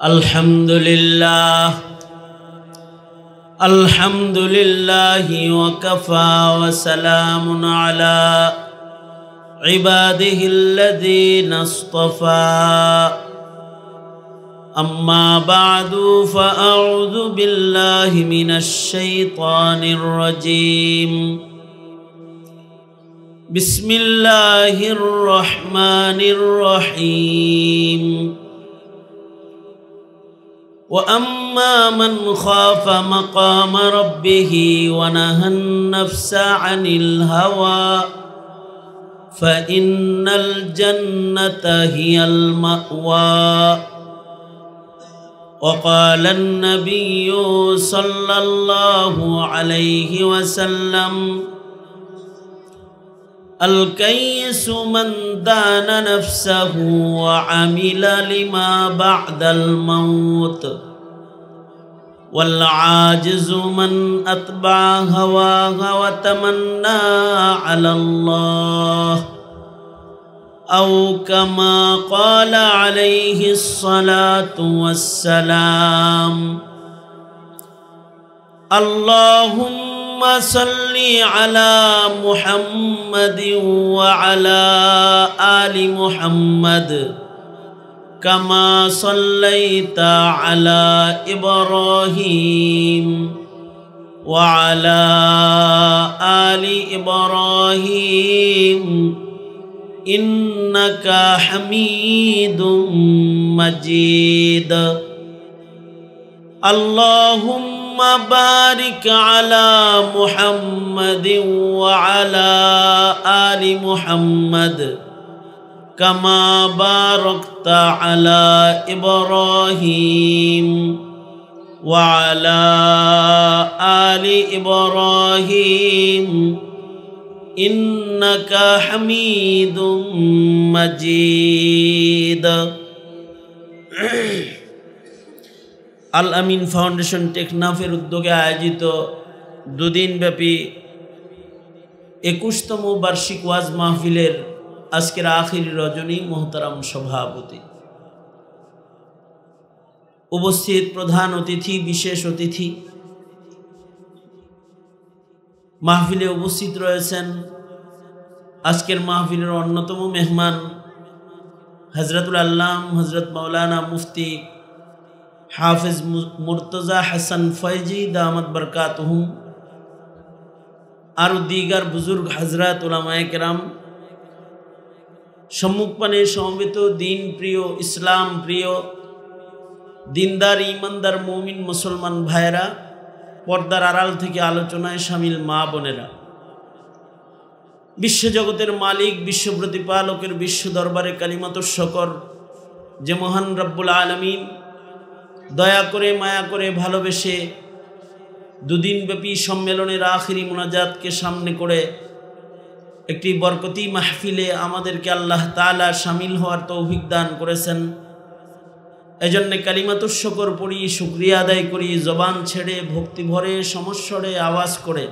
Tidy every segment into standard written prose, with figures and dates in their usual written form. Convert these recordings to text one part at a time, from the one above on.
अल्हम्दुलिल्लाह अल्हम्दुलिल्लाहि वकफ़ा वसलामुन अला इबादिहिल्लज़ीना इस्तफ़ा अम्मा बअदु फ़अऊज़ु बिल्लाहि मिनश शैतानिर रजीम बिस्मिल्लाहिर रहमानिर रहीम वअम्मा मन खाफ मक़ाम रब्बिही वनहा अन्नफ्स अनिल हवा फ़इन्नल जन्नत हियल मअवा वक़ाल अन्नबिय्यु सल्लल्लाहु अलैहि वसल्लम अल-कय्यिसु मन दान नफ्सहु व अमिल लिमा बअदल मौत वल-आजिज़ु मन अत्बअ हवाहु व तमन्ना अलल्लाह औ कमा क़ाल अलैहि स्सलातु वस्सलाम अल्लाहुम्मा सल्लि अला मुहम्मद व अला आलि मुहम्मद कमा सल्लैता अला इब्राहीम व अला आलि इब्राहीम इन्नका हमीदुम मजीद। अल्लाहुम्मा बारिक अला मुहम्मद व अला आलि मुहम्मद कमा बारकता अला इब्राहीम व अला आलि इब्राहीम इन्नका हमीदुम मजीद। আল আমিন ফাউন্ডেশন টেকনাফের উদ্যোগে আয়োজিত দুদিনব্যাপী 21তম বার্ষিক ওয়াজ মাহফিলের আজকের আখিরি রজনী মোহতারাম সভাপতি, উপস্থিত প্রধান অতিথি, বিশেষ অতিথি, মাহফিলে উপস্থিত রয়েছেন আজকের মাহফিলের অন্যতম মেহমান হযরতুল আল্লাম হযরত মাওলানা মুফতি হাফিজ মুর্তজা হাসান ফয়জি দামাত বরকাতুহুম, আর দিগার বুজুর্গ হযরত উলামায়ে কেরাম, সম্মুখপানে সমবেত দিন প্রিয়, ইসলাম প্রিয়, দিনদার ইমানদার মুমিন মুসলমান ভাইয়েরা, পর্দার আড়াল থেকে আলোচনায় শামিল মা বোনেরা, বিশ্বজগতের মালিক, বিশ্ব প্রতিপালকের বিশ্ব দরবারে কালিমাতুশ শকর যে মহান রব্বুল আলামিন দয়া করে, মায়া করে, ভালোবেসে দুদিনব্যাপী সম্মেলনের আখিরি মুনাজাতকে সামনে করে একটি বরকতি মাহফিলে আমাদেরকে আল্লাহ তাআলা শামিল হওয়ার তৌফিক দান করেছেন। এজন্য কালিমাতুশ শকর পড়ি, শুকরিয়া আদায় করি, জবান ছেড়ে ভক্তি ভরে সমস্বরে আওয়াজ করে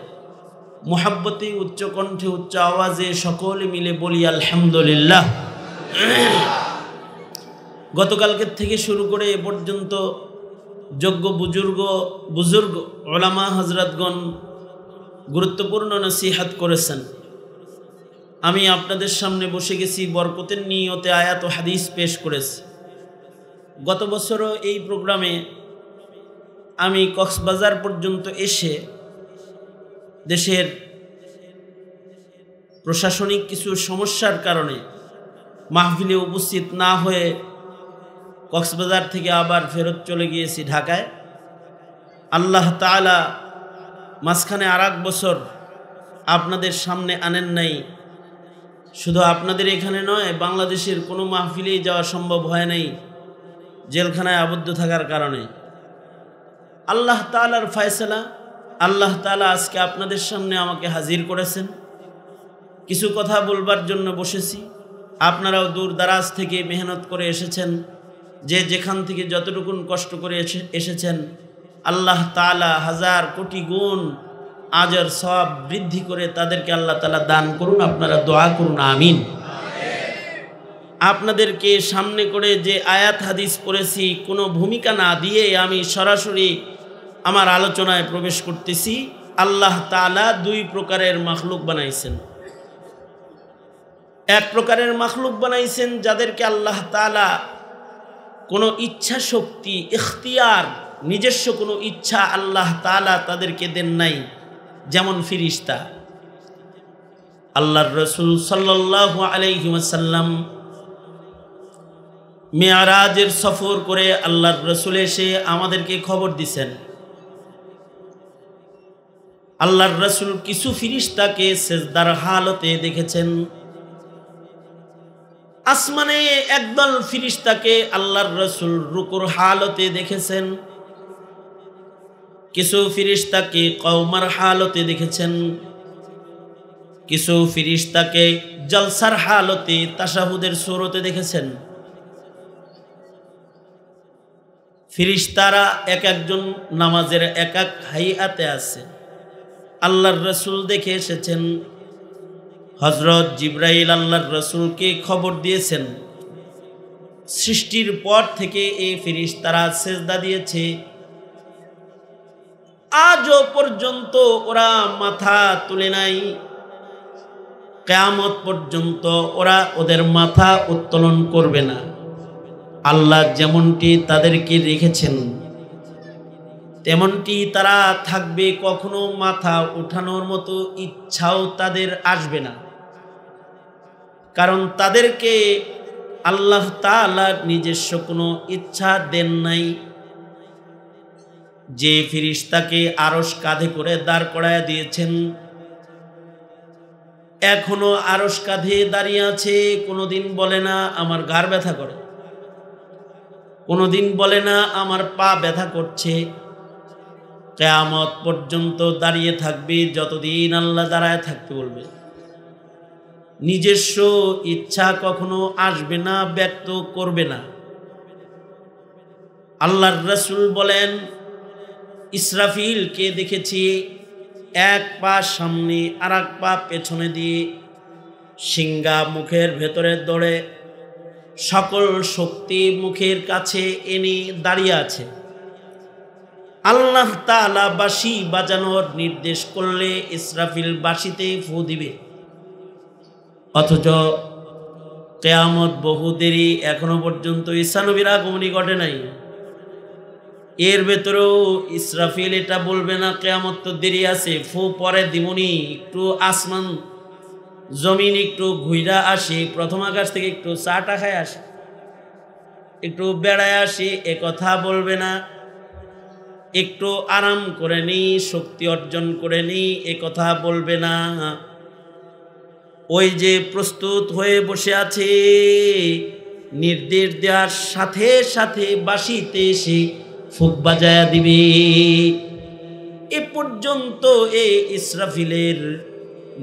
মুহাব্বতে উচ্চ কণ্ঠে উচ্চ আওয়াজে সকলে মিলে বলি আলহামদুলিল্লাহ। গতকালকের থেকে শুরু করে এ পর্যন্ত যোগ্য বুজুর্গ উলামা হযরতগণ গুরুত্বপূর্ণ নসিহত করেছেন। আমি আপনাদের সামনে বসে গেছি, বরকতের নিয়তে আয়াত ও হাদিস পেশ করেছি। গত বছরও এই প্রোগ্রামে আমি কক্সবাজার পর্যন্ত এসে দেশের প্রশাসনিক কিছু সমস্যার কারণে মাহফিলে উপস্থিত না হয়ে কক্সবাজার থেকে আবার ফেরত চলে গিয়েছি ঢাকায়। আল্লাহ তাআলা মাঝখানে আর এক বছর আপনাদের সামনে আনেন নাই। শুধু আপনাদের এখানে নয়, বাংলাদেশের কোনো মাহফিলেই যাওয়া সম্ভব হয় নাই জেলখানায় আবদ্ধ থাকার কারণে। আল্লাহ তাআলার ফয়সালা, আল্লাহ তাআলা আজকে আপনাদের সামনে আমাকে হাজির করেছেন। কিছু কথা বলবার জন্য বসেছি। আপনারাও দূর দারাজ থেকে মেহনত করে এসেছেন, যে যেখান থেকে যতটুকুন কষ্ট করে এসেছেন, আল্লাহ তাআলা হাজার কোটি গুণ আজর সওয়াব বৃদ্ধি করে তাদেরকে আল্লাহ তাআলা দান করুন। আপনারা দোয়া করুন, আমিন। আপনাদেরকে সামনে করে যে আয়াত হাদিস পড়েছি কোনো ভূমিকা না দিয়ে আমি সরাসরি আমার আলোচনায় প্রবেশ করতেছি। আল্লাহ তাআলা দুই প্রকারের মাখলুক বানাইছেন। এক প্রকারের মাখলুক বানাইছেন যাদেরকে আল্লাহ তাআলা কোনো ইচ্ছা শক্তি, ইখতিয়ার, নিজস্ব কোনো ইচ্ছা আল্লাহ তাআলা তাদেরকে দেন নাই, যেমন ফিরিস্তা। আল্লাহর রাসূল সাল্লাল্লাহু আলাইহি ওয়াসাল্লাম মেরাজের সফর করে আল্লাহর রাসূল এসে আমাদেরকে খবর দিছেন, আল্লাহর রাসূল কিছু ফিরিস্তাকে সেজদার হালতে দেখেছেন। আসমানে একদল ফিরিস্তাকে আল্লাহর রাসূল রুকুর হালতে দেখেছেন, কিছু ফিরিস্তাকে কওমার হালতে দেখেছেন, কিছু ফিরিস্তাকে জলসার হালতে তাশাহুদের সূরতে দেখেছেন। ফিরিস্তারা এক একজন নামাজের এক এক হাইয়াতে আছে। আল্লাহর রাসূল দেখে এসেছেন। হযরত জিবরাইল আল্লাহর রাসূলকে খবর দিয়েছেন, সৃষ্টির পর থেকে এই ফিরিস্তারা সেজদা দিয়েছে, আজও পর্যন্ত ওরা মাথা তুলে নাই, কিয়ামত পর্যন্ত ওরা ওদের মাথা উত্তোলন করবে না। আল্লাহ যেমনটি তাদেরকে রেখেছেন তেমনটি তারা থাকবে, কখনো মাথা উঠানোর মতো ইচ্ছাও তাদের আসবে না। কারণ তাদেরকে আল্লাহ তাআলা নিজস্ব কোনো ইচ্ছা দেন নাই। যে ফিরিস্তাকে আরশ কাঁধে করে দাঁড় করায় দিয়েছেন, এখনো আরশ কাঁধে দাঁড়িয়ে আছে। কোনোদিন বলে না আমার ঘাড় ব্যথা করে, কোনোদিন বলে না আমার পা ব্যথা করছে। কিয়ামত পর্যন্ত দাঁড়িয়ে থাকবে, যতদিন আল্লাহ দাঁড়ায় থাকতে বলবে। নিজস্ব ইচ্ছা কখনো আসবে না, ব্যক্ত করবে না। আল্লাহর রাসূল বলেন, ইসরাফিলকে দেখেছি এক পা সামনে আর এক পা পেছনে দিয়ে সিংহা মুখের ভেতরে দৌড়ে সকল শক্তি মুখের কাছে এনে দাঁড়িয়ে আছে। আল্লাহ তাআলা বাঁশি বাজানোর নির্দেশ করলে ইসরাফিল বাঁশিতে ফু দিবে, অথচ কিয়ামত বহু দেরি, এখনো পর্যন্ত ঈসা নবীর আগমনী ঘটে নাই। এর ভেতরেও ইসরাফিল এটা বলবে না কিয়ামত তো দেরি আছে, ফু পরে দিমুনি, একটু আসমান জমিন একটু ঘুইরা আসি, প্রথম আকাশ থেকে একটু চাটা খায় আসি, একটু বেড়ায় আসি, এ কথা বলবে না। একটু আরাম করে নি, শক্তি অর্জন করে নি, এ কথা বলবে না। ওই যে প্রস্তুত হয়ে বসে আছে, নির্দেশ দেওয়ার সাথে সাথে বাঁশিতে এসে ফুক বাজায়া দিবে। এ পর্যন্ত এই ইসরাফিলের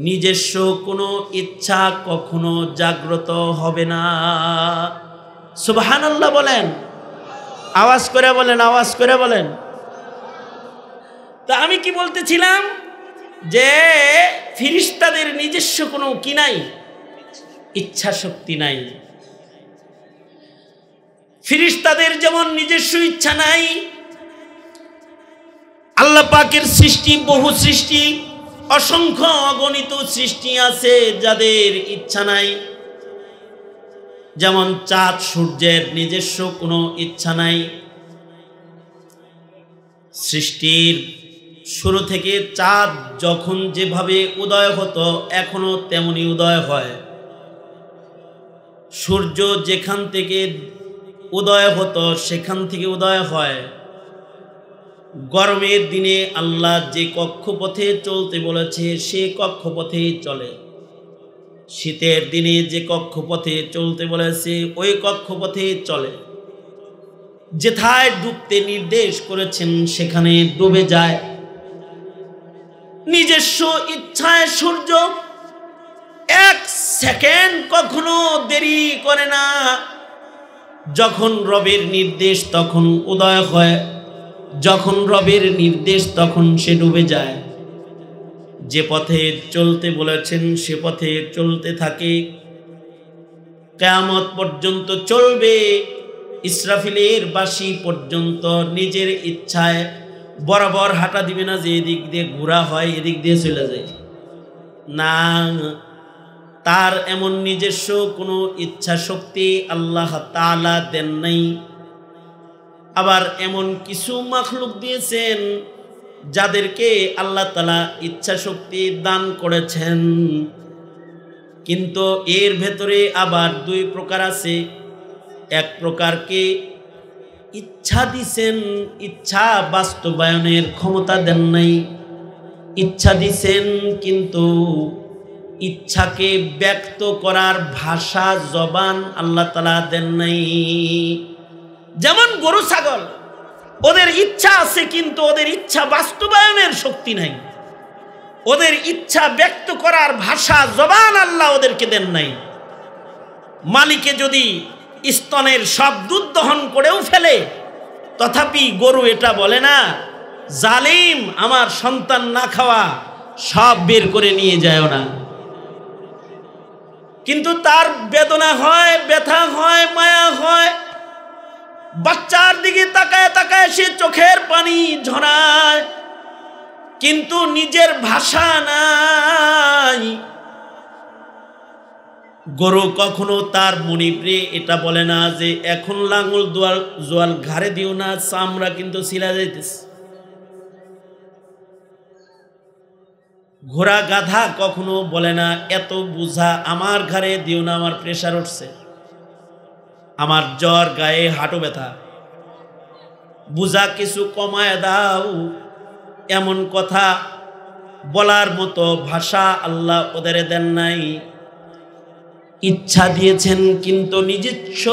নিজস্ব কোনো ইচ্ছা কখনো জাগ্রত হবে না। সুবহানাল্লাহ বলেন, আওয়াজ করে বলেন, আওয়াজ করে বলেন। তা আমি কি বলতেছিলাম, যে ফিরিস্তাদের নিজস্ব কোনো কি নাই, ইচ্ছা শক্তি নাই। ফিরিস্তাদের যেমন নিজস্ব ইচ্ছা নাই, আল্লাহ পাকের সৃষ্টি বহু সৃষ্টি, অসংখ্য অগণিত সৃষ্টি আছে যাদের ইচ্ছা নাই। যেমন চাঁদ সূর্যের নিজস্ব কোনো ইচ্ছা নাই। সৃষ্টির শুরু থেকে চাঁদ যখন যেভাবে উদয় হতো এখনো তেমনি উদয় হয়। সূর্য যেখান থেকে উদয় হতো সেখান থেকে উদয় হয়। গরমের দিনে আল্লাহ যে কক্ষপথে চলতে বলেছে সে কক্ষপথেই চলে। শীতের দিনে যে কক্ষপথে চলতে বলেছে ওই কক্ষপথে চলে। যেথায় ডুবতে নির্দেশ করেছেন সেখানে ডুবে যায়। নিজস্ব ইচ্ছায় সূর্য এক সেকেন্ড কখনো দেরি করে না। যখন রবের নির্দেশ তখন উদয় হয়, যখন রবের নির্দেশ তখন সে ডুবে যায়। যে পথে চলতে বলেছেন সে পথে চলতে থাকে। কিয়ামত পর্যন্ত চলবে, ইসরাফিলের বাঁশি পর্যন্ত নিজের ইচ্ছায় বরাবর হাঁটা দিবে না যে এদিক দিয়ে ঘোরা হয় এদিক দিয়ে চলে যায় না, তার এমন নিজস্ব কোনো ইচ্ছা শক্তি আল্লাহ তাআলা দেন নাই। আবার এমন কিছু মাখলুক দিয়েছেন যাদেরকে আল্লাহ তাআলা ইচ্ছা শক্তি দান করেছেন, কিন্তু এর ভেতরে আবার দুই প্রকার আছে। এক প্রকারকে ইচ্ছা দিছেন, ইচ্ছা বাস্তবায়নের ক্ষমতা দেন নাই। ইচ্ছা দিছেন কিন্তু ইচ্ছাকে ব্যক্ত করার ভাষা জবান আল্লাহ তাআলা দেন নাই। যেমন গরু ছাগল, ওদের ইচ্ছা আছে কিন্তু ওদের ইচ্ছা বাস্তবায়নের শক্তি নাই, ওদের ইচ্ছা ব্যক্ত করার ভাষা জবান আল্লাহ ওদেরকে দেন নাই। মালিকে যদি স্তনের সব দুধ দহন করেও ফেলে, তথাপি গরু এটা বলে না জালিম আমার সন্তান না খাওয়া সব বের করে নিয়ে যায় না, কিন্তু তার বেদনা হয়, ব্যথা হয়, মায়া হয়, বাচ্চার দিকে তাকায় তাকায় সে চোখের পানি ঝরায়, কিন্তু নিজের ভাষা নাই। গরু কখনো তার মনিবরে এটা বলে না যে এখন লাঙ্গল জোয়াল ঘাড়ে দিও না, চামড়া কিন্তু ছিলা যাইতেছে। ঘোড়া গাধা কখনো বলে না এত বোঝা আমার ঘাড়ে দিও না, আমার প্রেসার উঠছে, আমার জ্বর, গায়ে হাঁটু ব্যথা, বোঝা কিছু কমায় দাও। এমন কথা বলার মতো ভাষা আল্লাহ ওদের দেন নাই। ইচ্ছা দিয়েছেন কিন্তু নিজস্ব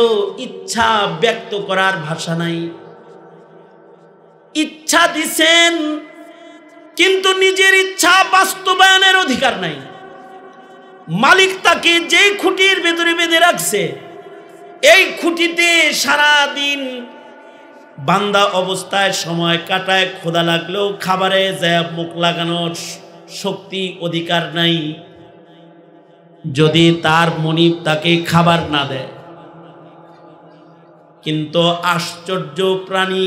ইচ্ছা ব্যক্ত করার ভাষা নাই। ইচ্ছা দিছেন কিন্তু নিজের ইচ্ছা বাস্তবায়নের অধিকার নাই। মালিক তাকে যে খুঁটির ভেতরে বেঁধে রাখছে, এই খুঁটিতে সারা দিন বান্দা অবস্থায় সময় কাটায়, ক্ষুধা লাগলেও খাবারে যায় মুখ লাগানোর শক্তি অধিকার নাই যদি তার মনিব তাকে খাবার না দেয়। কিন্তু আশ্চর্য প্রাণী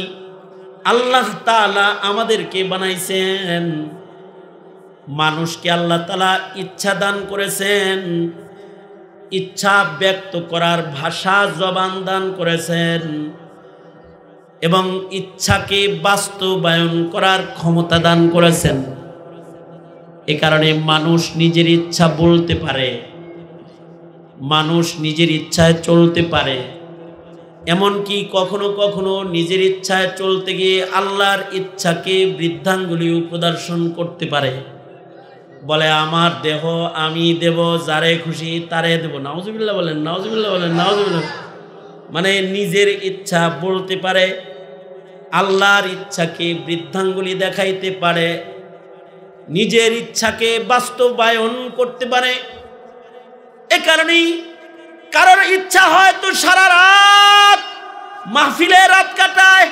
আল্লাহ তাআলা আমাদেরকে বানাইছেন, মানুষকে আল্লাহ তাআলা ইচ্ছা দান করেছেন, ইচ্ছা ব্যক্ত করার ভাষা জবান দান করেছেন এবং ইচ্ছাকে বাস্তবায়ন করার ক্ষমতা দান করেছেন। এ কারণে মানুষ নিজের ইচ্ছা বলতে পারে, মানুষ নিজের ইচ্ছায় চলতে পারে, এমনকি কখনো কখনো নিজের ইচ্ছায় চলতে গিয়ে আল্লাহর ইচ্ছাকে বৃদ্ধাঙ্গুলিও প্রদর্শন করতে পারে। বলে আমার দেহ আমি দেব, যারে খুশি তারে দেব। নাউজুবিল্লাহ বলেন, নাউজুবিল্লাহ বলেন, নাউজুবিল্লাহ। মানে নিজের ইচ্ছা বলতে পারে, আল্লাহর ইচ্ছাকে বৃদ্ধাঙ্গুলি দেখাইতে পারে, নিজের ইচ্ছাকে বাস্তবায়ন করতে পারে। এ কারণেই কারোর ইচ্ছা হয়তো সারা রাত মাহফিলে রাত কাটায়,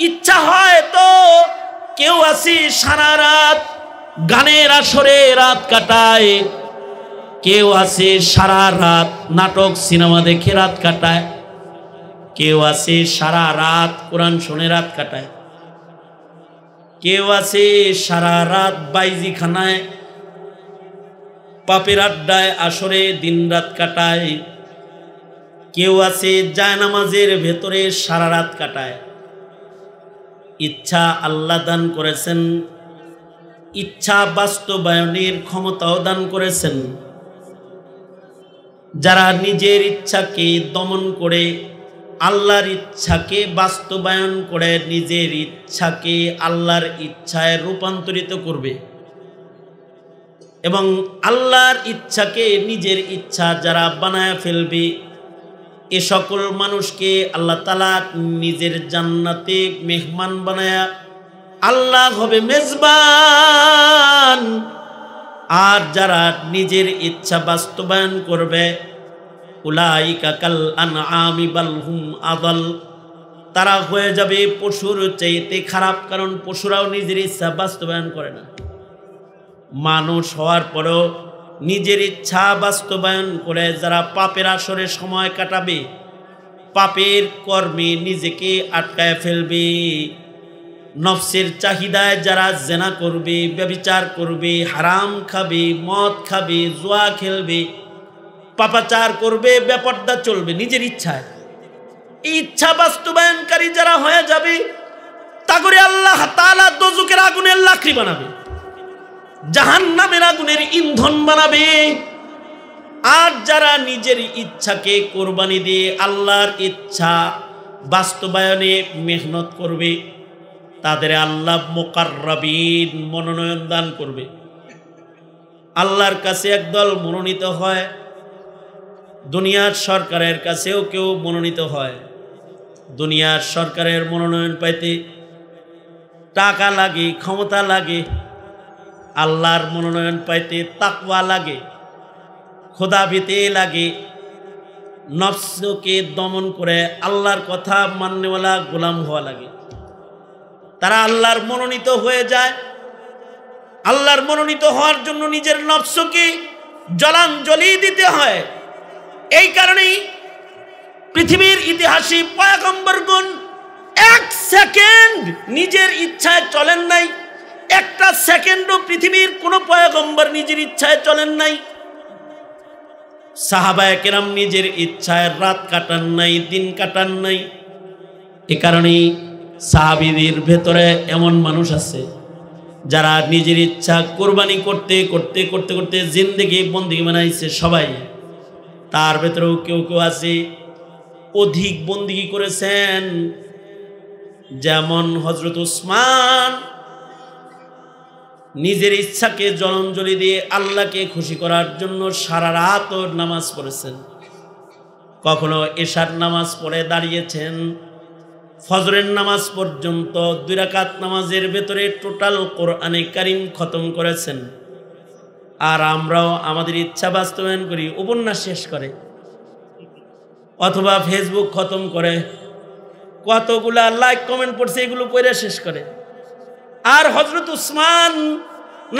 ইচ্ছা হয়তো কেউ আছে সারা রাত গানের আসরে রাত কাটায়, কেউ আছে সারা রাত নাটক সিনেমা দেখে রাত কাটায়, কেউ আছে সারা রাত কোরআন শুনে রাত কাটায়, কেউ আছে সারা রাত বাইজিখানায় পাপের আড্ডায় আসরে দিন রাত কাটায়, কেউ আছে জায়নামাজের ভেতরে সারা রাত কাটায়। ইচ্ছা আল্লাহ দান করেছেন, ইচ্ছা বাস্তবায়নের ক্ষমতাও দান করেছেন। যারা নিজের ইচ্ছাকে দমন করে আল্লাহর ইচ্ছাকে বাস্তবায়ন করে নিজের ইচ্ছাকে আল্লাহর ইচ্ছায় রূপান্তরিত করবে এবং আল্লাহর ইচ্ছাকে নিজের ইচ্ছা যারা বানায় ফেলবে, এ সকল মানুষকে আল্লাহ তাআলা নিজের জান্নাতে মেহমান বানায়া আল্লাহ হবে মেজবান। আর যারা নিজের ইচ্ছা বাস্তবায়ন করবে, উলাইকা কাল আনআমি বাল হুম আদাল, তারা হয়ে যাবে পশুর চাইতে খারাপ। কারণ পশুরাও নিজের ইচ্ছা বাস্তবায়ন করে না। মানুষ হওয়ার পরেও নিজের ইচ্ছা বাস্তবায়ন করে যারা পাপের আসরে সময় কাটাবে, পাপের কর্মে নিজেকে আটকায় ফেলবে, নফসের চাহিদায় যারা জেনা করবে, ব্যভিচার করবে, হারাম খাবে, মদ খাবে, জুয়া খেলবে, পাপাচার করবে, বেপর্দা চলবে নিজের ইচ্ছায়, এই ইচ্ছা বাস্তবায়নকারী যারা হয়ে যাবে তা করে আল্লাহ তাআলা দোজখের আগুনের লাকড়ি বানাবে, জাহান্নামের আগুনের ইন্ধন বানাবে। আর যারা নিজের ইচ্ছাকে কোরবানি দিয়ে আল্লাহর ইচ্ছা বাস্তবায়নে মেহনত করবে তাদের আল্লাহ মুকাররাবিন মনোনয়ন দান করবে। আল্লাহর কাছে একদল মনোনীত হয়, দুনিয়ার সরকারের কাছেও কেউ মনোনীত হয়। দুনিয়ার সরকারের মনোনয়ন পাইতে টাকা লাগে, ক্ষমতা লাগে। আল্লাহর মনোনয়ন পাইতে তাকওয়া লাগে, খোদাভীতি লাগে, নফসকে দমন করে আল্লাহর কথা মাননেওয়ালা গোলাম হওয়া লাগে। তারা আল্লাহর মনোনীত হয়ে যায়। আল্লাহর মনোনীত হওয়ার জন্য নিজের নফসকে জলাঞ্জলি দিতে হয়। এই কারণেই পৃথিবীর ইতিহাসে পয়গম্বরগণ এক সেকেন্ড নিজের ইচ্ছায় চলেন নাই। একটা সেকেন্ডও পৃথিবীর কোনো পয়গম্বর নিজের ইচ্ছায় চলেন নাই। সাহাবায়ে কেরাম নিজের ইচ্ছায় রাত কাটান নাই, দিন কাটান নাই। এ কারণেই সাহাবীদের ভেতরে এমন মানুষ আছে যারা নিজের ইচ্ছা কোরবানি করতে করতে করতে করতে জিন্দেগি বন্দেগি বানাইছে সবাই। তার ভেতরেও কেউ কেউ আছে অধিক বন্দেগি করেছেন, যেমন হযরত উসমান নিজের ইচ্ছাকে জলাঞ্জলি দিয়ে আল্লাহকে খুশি করার জন্য সারা রাত নামাজ পড়েছেন। কখনো এশার নামাজ পড়ে দাঁড়িয়েছেন, ফজরের নামাজ পর্যন্ত 2 রাকাত নামাজের ভেতরে টোটাল কোরআনে কারীম খতম করেছেন। আর আমরাও আমাদের ইচ্ছা বাস্তবায়ন করি, উপন্যাস শেষ করে অথবা ফেসবুক খতম করে, কতগুলা লাইক কমেন্ট পড়ছে এগুলো পড়ে শেষ করে। আর হযরত উসমান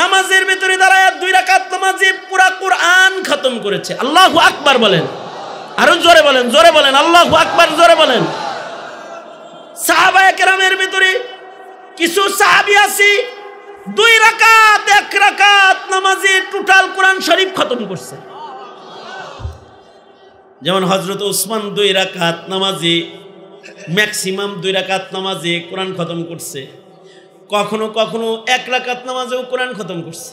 নামাজের ভেতরে দাঁড়ায় 2 রাকাত নামাজে পুরা কোরআন খতম করেছে। আল্লাহু আকবার বলেন, আরো জোরে বলেন, জোরে বলেন আল্লাহু আকবার, জোরে বলেন। সাহাবায়ে কেরামের ভেতরে কিছু সাহাবী আছে 2 রাকাত 1 রাকাত নামাজে টোটাল কোরআন শরীফ খতম করছে। যেমন হযরত উসমান 2 রাকাত নামাজে ম্যাক্সিমাম 2 রাকাত নামাজে কোরআন খতম করছে। কখনো কখনো 1 রাকাত নামাজেও কোরআন খতম করছে।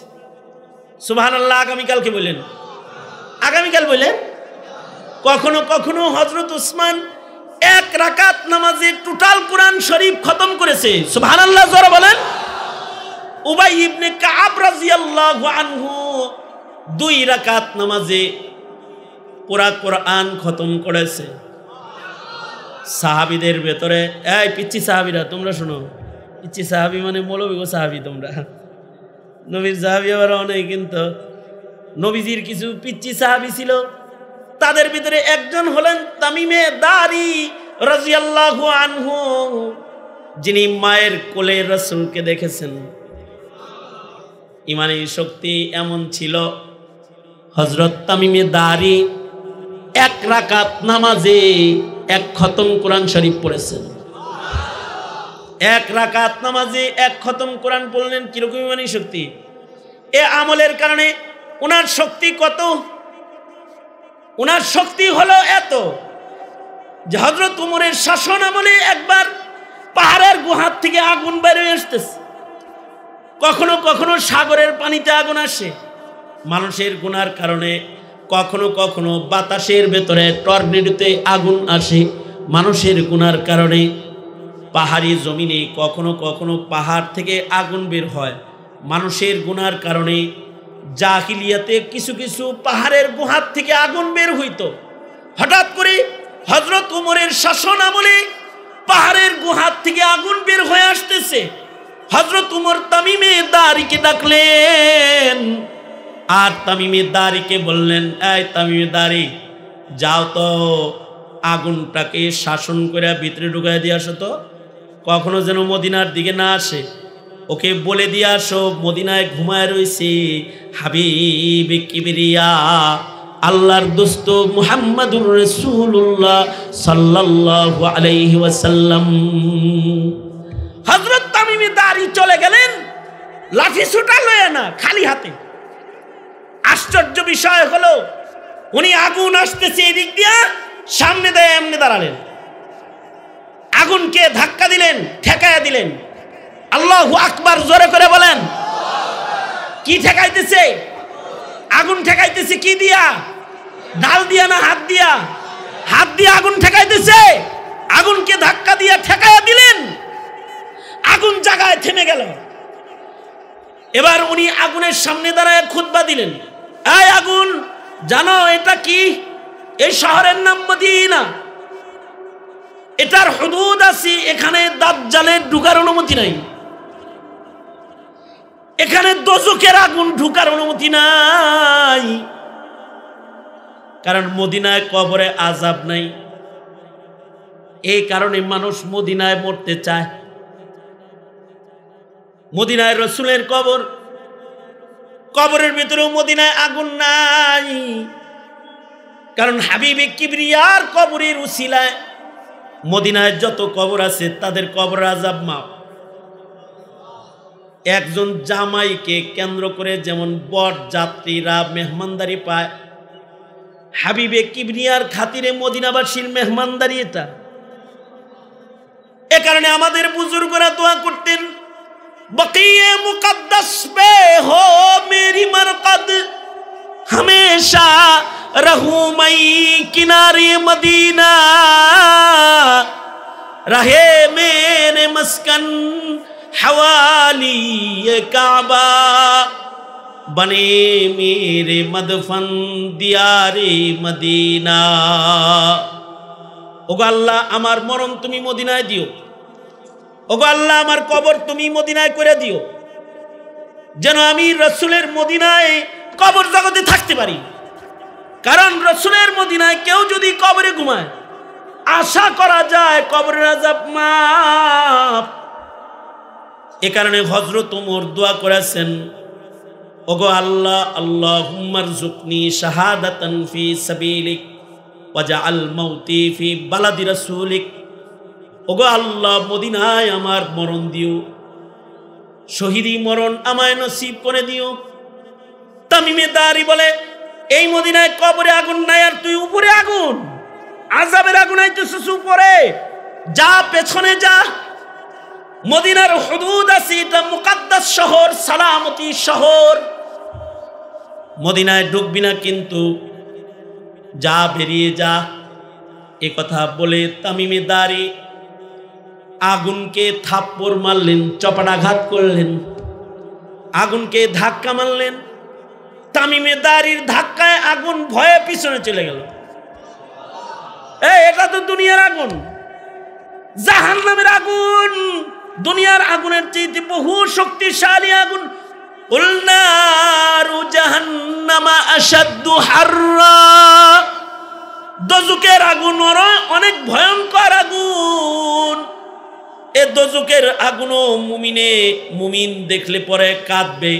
সুবহানাল্লাহ। আগামীকালকে বলেন, আগামীকাল বলেন। কখনো কখনো হযরত উসমান 1 রাকাত নামাজে টোটাল কোরআন শরীফ খতম করেছে। সুবহানাল্লাহ, জোরে বলেন। উবাই ইবনে কাব রাদিয়াল্লাহু আনহু 2 রাকাত নামাজে পুরা কোরআন খতম করেছে। সাহাবীদের ভেতরে, এই পিচ্চি সাহাবীরা তোমরা শোনো, পিচ্চি সাহাবী মানে মৌলবী গো সাহাবী তোমরা। নবীর সাহাবী আবার অনেক, কিন্তু নবীজির কিছু পিচ্চি সাহাবী ছিল। তাদের ভিতরে একজন হলেন তামিমে দারি রাদিয়াল্লাহু আনহু, যিনি মায়ের কোলে রাসূলকে দেখেছেন। ইমানি শক্তি এমন ছিল, হযরত তামিমে দারি 1 রাকাত নামাজে 1 খতম কোরআন শরীফ পড়েছেন। 1 রাকাত নামাজে 1 খতম কোরআন পড়লেন। কিরকম ইমানি শক্তি! এ আমলের কারণে ওনার শক্তি কত! ওনার শক্তি হলো এত যে হযরত উমরের শাসন আমলে একবার পাহাড়ের গুহার থেকে আগুন বের হয়ে আসতেছে। কখনো কখনো সাগরের পানিতে আগুন আসে মানুষের গুনার কারণে, কখনো কখনো বাতাসের ভেতরে টর্নেডোতে আগুন আসে মানুষের গুনার কারণে। পাহাড়ি জমিনে কখনো কখনো পাহাড় থেকে আগুন বের হয় মানুষের গুনার কারণে। জাহিলিয়াতে কিছু কিছু পাহাড়ের গুহার থেকে আগুন বের হইতো। হঠাৎ করে হযরত উমরের শাসন আমলে পাহাড়ের গুহার থেকে আগুন বের হয়ে আসতেছে। হযরত উমর তামিমে দারিকে ডাকলেন আর তামিমে দারিকে বললেন, এই তামিমে দারি, যাও তো আগুনটাকে শাসন করে ভিতরে ঢুকাই দিয়ে আসো তো, কখনো যেন মদিনার দিকে না আসে। ওকে বলে দিয়ে আসো মদিনায় ঘুমায় রয়েছে হাবিব কিবরিয়া আল্লাহর দোস্ত মুহাম্মাদুর রাসূলুল্লাহ সাল্লাল্লাহু আলাইহি ওয়াসাল্লাম। হযরত তামিমি দাঁড়ি চলে গেলেন লাঠি ছুটা লয়ে না, খালি হাতে। আশ্চর্য বিষয় হলো উনি আগুন আসতেছে এদিক দিয়া, সামনে দিয়ে এমনি দাঁড়ালেন, আগুনকে ধাক্কা দিলেন, ঠেকায়া দিলেন। আল্লাহু আকবার জোরে করে বলেন। কি ঠেকাইতেছে? আগুন ঠেকাইতেছে কি দিয়া? ঢাল দিয়া না হাত দিয়া? হাত দিয়ে আগুন ঠেকাইতেছে। আগুনকে ধাক্কা দিয়া ঠেকায়া দিলেন, আগুন জায়গায় থেমে গেল। এবার উনি আগুনের সামনে দাঁড়ায় খুতবা দিলেন, এই আগুন জানো এটা কি? এই শহরের নাম মদিনা, এটার হুদুদ আছে, এখানে দাজ্জালের ঢুকার অনুমতি নাই, এখানে দোজখের আগুন ঢুকার অনুমতি নাই, কারণ মদিনায় কবরে আযাব নাই। এই কারণে মানুষ মদিনায় মরতে চায়। মদিনায় রাসূলের কবর, কবরের ভিতরেও মদিনায় আগুন নাই, কারণ হাবিবে কিবরিয়ার কবরের উসিলায় মদিনায় যত কবর আছে তাদের কবর আযাব মাফ। একজন জামাইকে কেন্দ্র করে যেমন বর যাত্রীরা মেহমানদারি পায়, হাবিবে কিবরিয়ার খাতিরে মদিনাবাসীর মেহমানদারি এটা। এ কারণে আমাদের বুজুর্গরা দোয়া করতেন, বকিয়ে মুকদ্দাস पे हो मेरी मरकद हमेशा रहूं मैं किनारे मदीना रहे मेरे मस्कन हवाली ये काबा बने मेरे मदफन दियारे मदीना। ওগো আল্লাহ আমার মরণ তুমি মদিনায় দিও, ওগো আল্লাহ আমার কবর তুমি মদিনায় করে দিও, যেন আমি রাসূলের মদিনায় কবর জগতে থাকতে পারি। কারণ রাসূলের মদিনায় কেউ যদি কবরে ঘুমায় আশা করা যায় কবরের আযাব মাফ। এ কারণে হযরত ওমর দোয়া করেছেন, ওগো আল্লাহ আল্লাহুম্মা রযুকনি শাহাদাতান ফি সাবিলিক ওয়াজআল মাউতি ফি বালাদি রাসূলিক। ওগো আল্লাহ মদিনায় আমার মরণ দিও, শহীদি মরণ আমায় নসিব করে দিও। তামিমে দারি বলে, এই মদিনায় কবরে আগুন নাই আর তুই উপরে আগুন, আযাবের আগুন আইতেছিস উপরে, যা পেছনে যা। মদিনার হুদুদ আছে, এটা মুকদ্দাস শহর, সালামতি শহর, মদিনায় ঢুকবি না কিন্তু যা, বেরিয়ে যা। এ কথা বলে তামিমে দারি আগুনকে থাপ্পড় মারলেন, চপাটাঘাত করলেন, আগুনকে ধাক্কা মারলেন। তামিমে দারির ধাক্কায় আগুন ভয়ে পিছনে চলে গেল। এটা তো দুনিয়ার আগুন, জাহান্নামের আগুন, দুনিয়ার আগুনের চেয়ে বহু শক্তিশালী আগুন। উলনারু জাহান্নামা আশাদ্দু হাররা, দোজখের আগুন অনেক ভয়ঙ্কর আগুন। এ দোজখের আগুনও মুমিন দেখলে পরে কাঁদবে।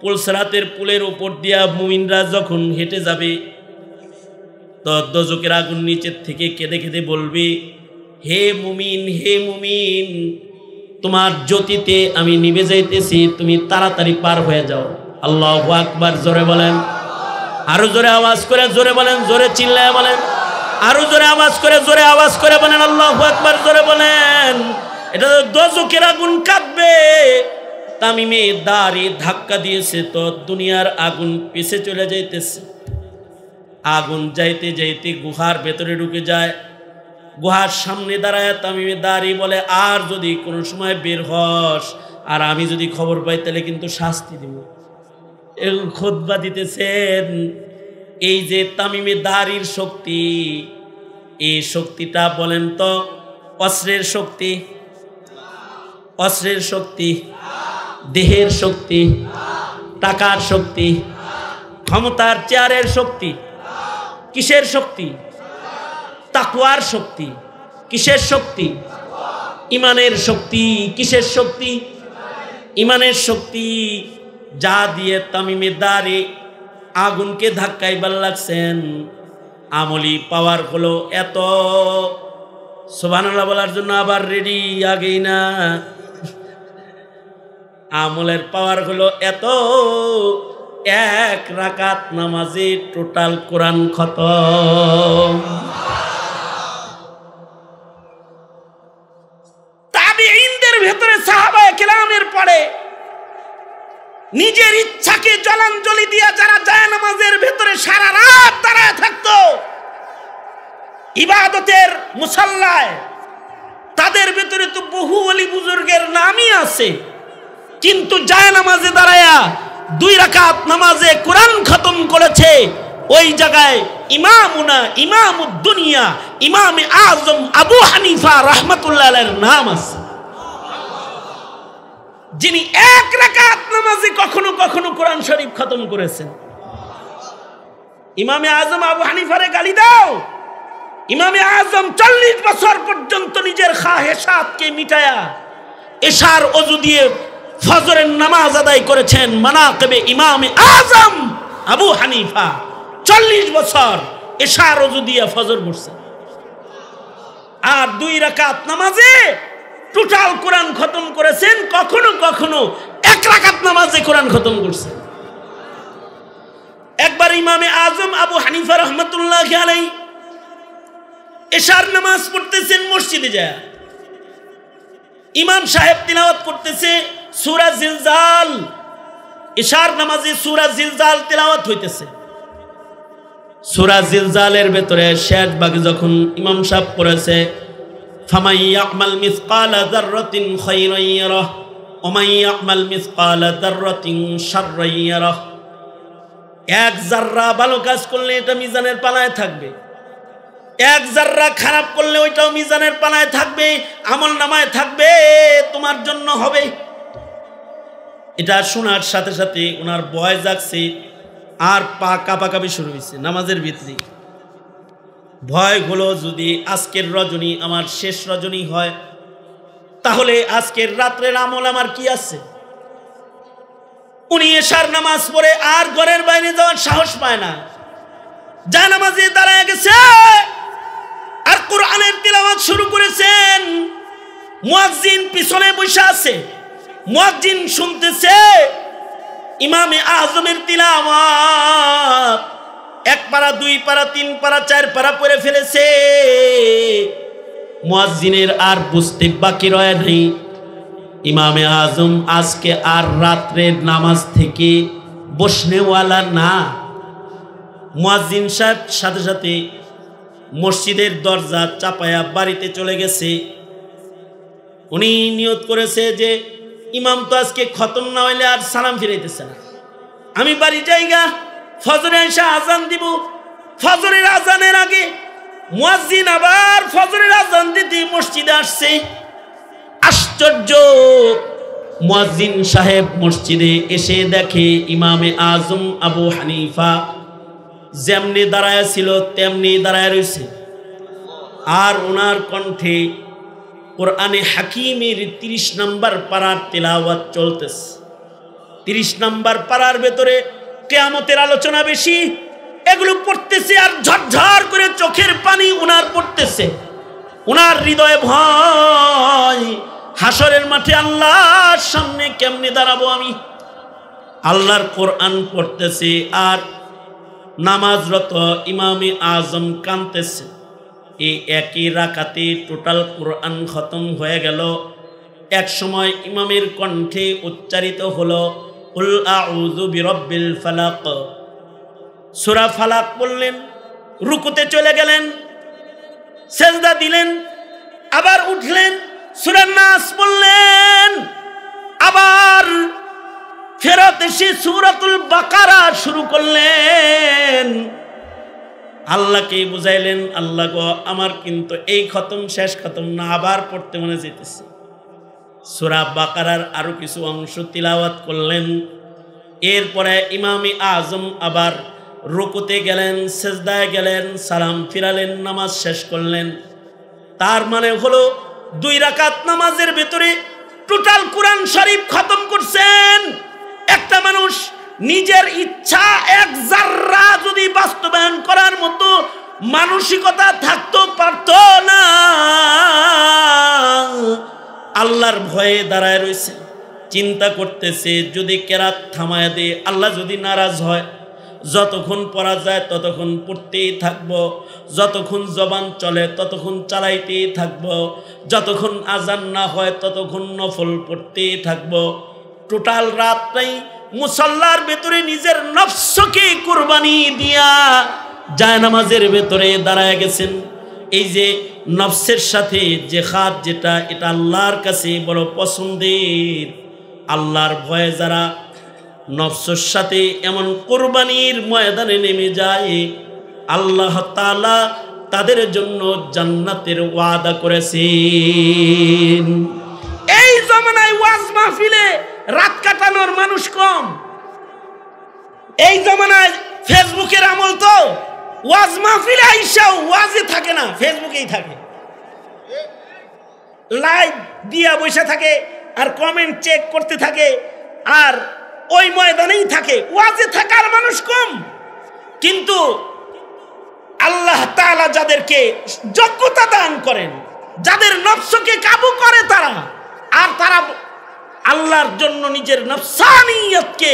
পুলসরাতের পুলের উপর দিয়া মুমিনরা যখন হেঁটে যাবে তো দোজখের আগুন নিচের থেকে কেঁদে কেঁদে বলবে, হে মুমিন, হে মুমিন, তোমার জ্যোতিতে আমি নিভে যাইতেছি, তুমি তাড়াতাড়ি পার হয়ে যাও। আল্লাহু আকবার জোরে বলেন, আরো জোরে আওয়াজ করে জোরে বলেন, জোরে চিল্লায় বলেন, আরো জোরে আওয়াজ করে জোরে আওয়াজ করে বলেন আল্লাহু আকবার জোরে বলেন। এটা তো দোজখের আগুন কাঁদবে। তামিমে দারি ধাক্কা দিয়েছে তো দুনিয়ার আগুন পিছে চলে যাইতেছে। আগুন যাইতে যাইতে গুহার ভেতরে ঢুকে যায়। গুহার সামনে দাঁড়ায় তামিমে দারি বলে, আর যদি কোনো সময় বের হস আর আমি যদি খবর পাই তাহলে কিন্তু শাস্তি দিব। খুতবা দিতেছেন। এই যে তামিমে দারির শক্তি, এই শক্তিটা বলেন তো অস্ত্রের শক্তি, অস্ত্রের শক্তি, দেহের শক্তি, টাকার শক্তি, ক্ষমতার চেয়ারের শক্তি, কিসের শক্তি? তাকওয়ার শক্তি। কিসের শক্তি? ইমানের শক্তি। কিসের শক্তি? ইমানের শক্তি যা দিয়ে তামিমে দাঁড়ে আগুনকে ধাক্কাইবার লাগছেন, আমলি পাওয়ার হলো এত। সুবহানাল্লাহ বলার জন্য আবার রেডি, আগেই না। আমলের পাওয়ার হলো এত, এক রাকাত নামাজে টোটাল কোরআন খতম। তাবিঈনদের ভেতরে সাহাবায়ে কেরামের পরে নিজের ইচ্ছাকে জলাঞ্জলি দিয়া যারা জায়নামাজের ভেতরে সারা রাত দাঁড়ায় থাকতো ইবাদতের মুসাল্লায়, তাদের ভেতরে তো বহু ওলি বুজুর্গের নামই আছে, কিন্তু জায়নামাজে দাঁড়ায়া 2 রাকাত নামাজে কোরআন খতম করেছে। ওই জায়গায় ইমামুনা ইমামুদ দুনিয়া ইমামে আজম আবু হানিফা রাহমাতুল্লাহ আলাইহির নাম আছে, যিনি 1 রাকাত নামাজে কখনো কখনো কোরআন শরীফ খতম করেছেন। ইমামে আজম আবু হানিফারে গালি দাও, ইমামে আজম 40 বছর পর্যন্ত নিজের খাহেশাতকে মিটায়া এশার ওযু দিয়ে ফজরের নামাজ আদায় করেছেন। মানাকিবে ইমামে আজম আবু হানিফা 40 বছর এশার ওযু দিয়ে ফজর পড়ছেন, আর 2 রাকাত নামাজে টোটাল কোরআন খতম করেছেন। কখনো কখনো 1 রাকাত নামাজে কোরআন খতম করছেন। একবার ইমামে আজম আবু হানিফা রাহমাতুল্লাহি আলাইহি এশার নামাজ পড়তেছেন মসজিদে যায়, ইমাম সাহেব তিলাওয়াত করতেছে সূরা জিলজাল। এশার নামাজে সূরা জিলজাল তিলাওয়াত হইতেছে। সূরা জিলজালের ভেতরে শেষ ভাগে যখন ইমাম সাহেব পড়েছে ফামান ইয়ামাল মিসকালা যাররাতিন খায়রান ইয়ারাহ ওয়া মান ইয়ামাল মিসকালা যাররাতিন শাররান ইয়ারাহ, 1 জাররা ভালো কাজ করলে এটা মিজানের পালায় থাকবে, 1 জাররা খারাপ করলে ওইটাও মিজানের পালায় থাকবে, আমল নামায় থাকবে, তোমার জন্য হবে। এটা শোনার সাথে সাথে ওনার ভয় জাগছে, আর পা কাঁপাকাঁপি শুরু হয়েছে নামাজের ভিতরে। ভয় হলো যদি আজকের রজনী আমার শেষ রজনী হয়, তাহলে আজকের রাত্রের আমল আমার কি আছে। উনি এশার নামাজ পড়ে আর ঘরের বাইরে যাওয়ার সাহস পায় না, জায়নামাজে দাঁড়ায় গেছে আর কোরআনের তিলাওয়াত শুরু করেছেন। মুয়াজ্জিন পিছনে বসে আছে, মুয়াজ্জিন শুনতেছে ইমামে আজমের তিলাওয়াত, 1 পারা 2 পারা 3 পারা 4 পারা পড়ে ফেলেছে। মুয়াজ্জিনের আর বুঝতে বাকি রয় নাই, ইমামে আজম আজকে আর রাত্রের নামাজ থেকে বসনেওয়ালা না। মুয়াজ্জিন সাহেব সাথে সাথে মসজিদের দরজা চাপায়া বাড়িতে চলে গেছে। উনি নিয়ত করেছে যে ইমাম তো আজকে খতম না হইলে আর সালাম ফিরাইতেছে না, আমি বাড়ি যাইগা, ফজরে এসে আজান দিব। ফজরের আজানের আগে মুয়াজ্জিন আবার ফজরের আজান দিতে মসজিদে আসছে। আশ্চর্য, মুয়াজ্জিন সাহেব মসজিদে এসে দেখে ইমামে আজম আবু হানিফা যেমনি দাঁড়ায় ছিল তেমনি দাঁড়ায় রয়েছে, আর ওনার কণ্ঠে কোরআনে হাকিমের 30 নম্বর পারার তেলাওয়াত চলতেছে। 30 নম্বর পারার ভেতরে কিয়ামতের আলোচনা বেশি, এগুলো পড়তেছে আর ঝরঝর করে চোখের পানি ওনার পড়তেছে। ওনার হৃদয়ে ভয়, হাসরের মাঠে আল্লাহর সামনে কেমনে দাঁড়াবো আমি। আল্লাহর কোরআন পড়তেছে আর নামাজরত ইমামে আজম কাঁদতেছে। এই একই রাকাতে টোটাল কোরআন খতম হয়ে গেল। এক সময় ইমামের কণ্ঠে উচ্চারিত হলো কুল আউযু বিরাব্বিল ফালাক। সূরা ফালাক বললেন, রুকুতে চলে গেলেন, সেজদা দিলেন, আবার উঠলেন, সূরা নাস বললেন, আবার ফেরত এসে সূরাতুল বাকারা শুরু করলেন। আল্লাহকে বুঝাইলেন, আল্লাহ গো আমার কিন্তু এই খতম শেষ খতম না, আবার পড়তে মনে যেতেছে। সূরা বাকারার আরো কিছু অংশ তিলাওয়াত করলেন। এরপরে ইমামে আজম আবার রুকুতে গেলেন, সেজদায় গেলেন, সালাম ফিরালেন, নামাজ শেষ করলেন। তার মানে হলো 2 রাকাত নামাজের ভেতরে টোটাল কোরআন শরীফ খতম করছেন। একটা মানুষ নিজের ইচ্ছা এক জাররা যদি বাস্তবায়ন করার মতো মানসিকতা থাকতো পারত না, আল্লাহর ভয়ে দাঁড়ায় রয়েছে, চিন্তা করতেছে যদি কেরাত থামায় দে, আল্লাহ যদি নারাজ হয়, যতক্ষণ পড়া যায় ততক্ষণ পড়তেই থাকবো, যতক্ষণ জবান চলে ততক্ষণ চালাইতেই থাকবো, যতক্ষণ আজান না হয় ততক্ষণ নফল পড়তেই থাকবো। টোটাল রাতটাই মুসাল্লার ভেতরে নিজের নফসকে কুরবানি দিয়া জায়নামাজের ভেতরে দাঁড়ায় গেছেন। এই যে নফসের সাথে জিহাদ, যেটা এটা আল্লাহর কাছে বড় পছন্দের। আল্লাহর ভয়ে যারা নফসের সাথে এমন কোরবানির ময়দানে নেমে যায়, আল্লাহ তাআলা তাদের জন্য জান্নাতের ওয়াদা করেছেন। এই জামানায় ওয়াজ মাহফিলে রাত কাটানোর মানুষ কম। এই জামানায় ফেসবুকের আমল, তো ওয়াজ মাহফিলে আইসাও ওয়াজে থাকে না, ফেসবুকেই থাকে, লাইভ দিয়া বসে থাকে আর কমেন্ট চেক করতে থাকে আর ওই ময়দানেই থাকে। ওয়াজে থাকার মানুষ কম। কিন্তু আল্লাহ তাআলা যাদেরকে যোগ্যতা দান করেন, যাদের নফসকে কাবু করে তারা, আর তারা আল্লাহর জন্য নিজের নফসানিয়তকে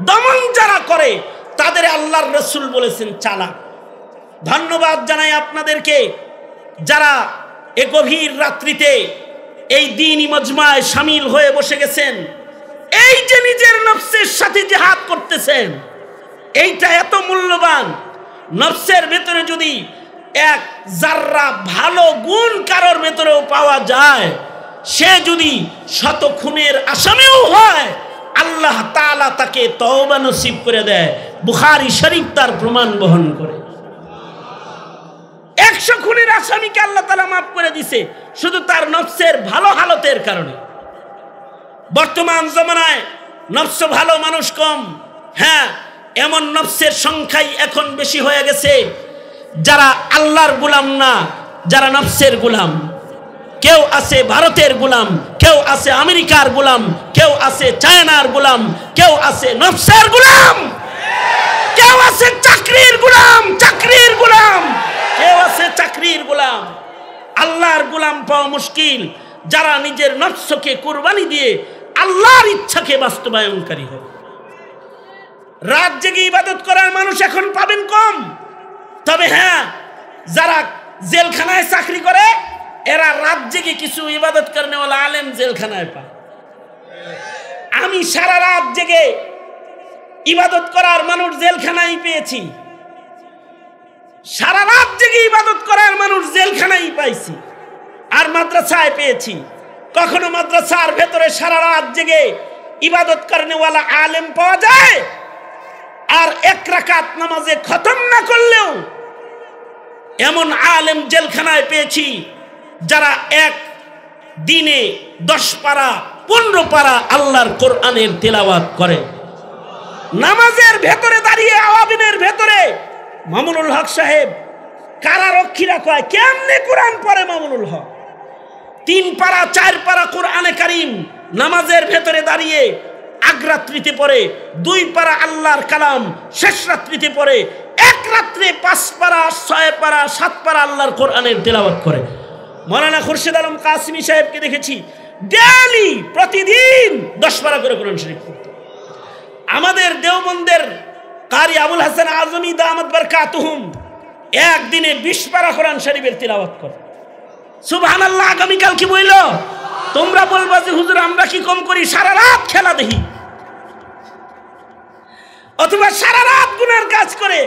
দমন যারা করে, তাদের আল্লাহর রাসূল বলেছেন চালাক। ধন্যবাদ জানাই আপনাদেরকে যারা এ গভীর রাত্রিতে এই দ্বীনি মজমায় শামিল হয়ে বসে গেছেন। এই যে নিজের নফসের সাথে জিহাদ করতেছেন, এইটা এত মূল্যবান। নফসের ভেতরে যদি এক জাররা ভালো গুণ কারোর ভেতরেও পাওয়া যায়, সে যদি শত খুনের আসামিও হয়, আল্লাহ তাআলা তাকে তওবা নসিব করে দেয়। বুখারী শরীফ তার প্রমাণ বহন করে। 100 খুনের আসামিকে আল্লাহ তাআলা মাফ করে দিছে শুধু তার নফসের ভালো হালতের কারণে। বর্তমান জমানায় নফস ভালো মানুষ কম। হ্যাঁ, এমন নফসের সংখ্যাই এখন বেশি হয়ে গেছে যারা আল্লাহর গোলাম না, যারা নফসের গোলাম। কেউ আছে ভারতের গোলাম, কেউ আছে আমেরিকার গোলাম, কেউ আছে চায়নার গোলাম, কেউ আছে নফসের গোলাম, কেউ আছে চাকরির গোলাম, চাকরির গোলাম, কেউ আছে চাকরির গোলাম। আল্লাহর গোলাম পাওয়া মুশকিল যারা নিজের নফসকে কুরবানি দিয়ে আল্লাহর ইচ্ছাকে বাস্তবায়নকারী হয়। রাত জেগে ইবাদত করার মানুষ এখন পাবেন কম। তবে হ্যাঁ, যারা জেলখানায় চাকরি করে এরা রাত জেগে কিছু ইবাদত করেনেওয়ালা আলেম জেলখানায় পায়। আমি সারা রাত জেগে ইবাদত করার মানুষ জেলখানায় পেয়েছি, সারা রাত জেগে ইবাদত করার মানুষ জেলখানায় পাইছি, আর মাদ্রাসায় পেয়েছি। কখনো মাদ্রাসার ভেতরে সারা রাত জেগে ইবাদত করেনেওয়ালা আলেম পাওয়া যায়, আর 1 রাকাত নামাজে খতম না করলেও এমন আলেম জেলখানায় পেয়েছি যারা এক দিনে 10 পারা 15 পারা আল্লাহর কোরআনের তেলাওয়াত করে। নামাজের ভেতরে দাঁড়িয়ে আওয়াবিনের ভেতরে মামুনুল হক সাহেব কারারক্ষীরা কয় কেমনে কোরআন পড়ে মামুনুল হক। 3 পারা 4 পারা কোরআনে কারীম নামাজের ভেতরে দাঁড়িয়ে আগ্রাত্রিতে পড়ে, 2 পারা আল্লাহর কালাম শেষ রাত্রিতে পড়ে, 1 রাত্রে 5 পারা 6 পারা 7 পারা আল্লাহর কোরআনের তেলাওয়াত করে। মৌলানা খুরশেদ আলম কাসিমি সাহেবকে দেখেছি ডেইলি প্রতিদিন 10 পারা করে কোরআন শরীফ পড়তে। আমাদের দেওবন্দের কারি আবুল হাসান আজমি দামাত বারকাতুহুম একদিনে 20 পারা কোরআন শরীফের তেলাওয়াত করে। সুবহানাল্লাহ। আগামীকাল কি বইল? তোমরা বলবা যে হুজুর আমরা কি কম করি, সারা রাত খেলা দেখি অথবা সারা রাত গুনার কাজ করে।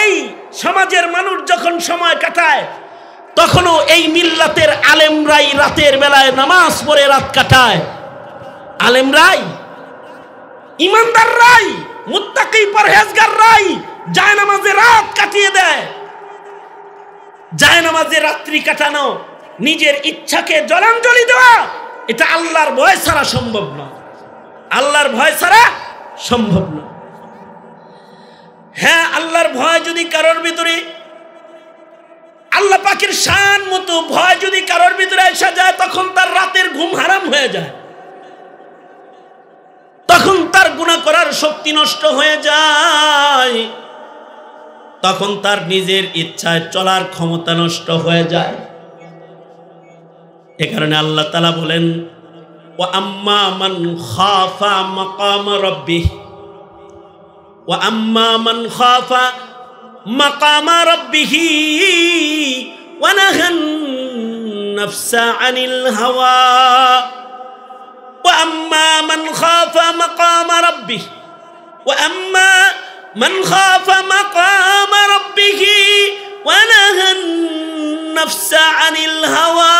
এই সমাজের মানুষ যখন সময় কাটায় তখনও এই মিল্লাতের আলেমরাই রাতের বেলায় নামাজ পড়ে রাত কাটায়। আলেমরাই, ইমানদাররাই, মুত্তাকি পরহেজগাররাই জায়নামাজে রাত কাটিয়ে দেয়। জায়নামাজে রাত্রি কাটানো, নিজের ইচ্ছাকে জলাঞ্জলি দেওয়া, এটা আল্লাহর ভয় ছাড়া সম্ভব না। আল্লাহর ভয় ছাড়া সম্ভব না। হ্যাঁ, আল্লাহর ভয় যদি কারোর ভিতরে, আল্লাহ পাকের শান মতো ভয় যদি কারোর ভিতরে এসে যায়, তখন তার রাতের ঘুম হারাম হয়ে যায়। শক্তি নষ্ট হয়ে যায়, তখন তার নিজের ইচ্ছায় চলার ক্ষমতা নষ্ট হয়ে যায়। এ কারণে আল্লাহ তাআলা বলেন, ওয়া আম্মা মান খাফা মাকাম রাব্বিহ, ওয়া আম্মা মান খাফা মাকাম রাব্বিহ ওয়া নাহান নাফসা আনিল হাওয়া, ওয়া আম্মা মান খাফা মাকাম রাব্বিহ, ওয়া আম্মা মান খাফা মাকাম রাব্বিহ ওয়া নাহান নাফসা আনিল হাওয়া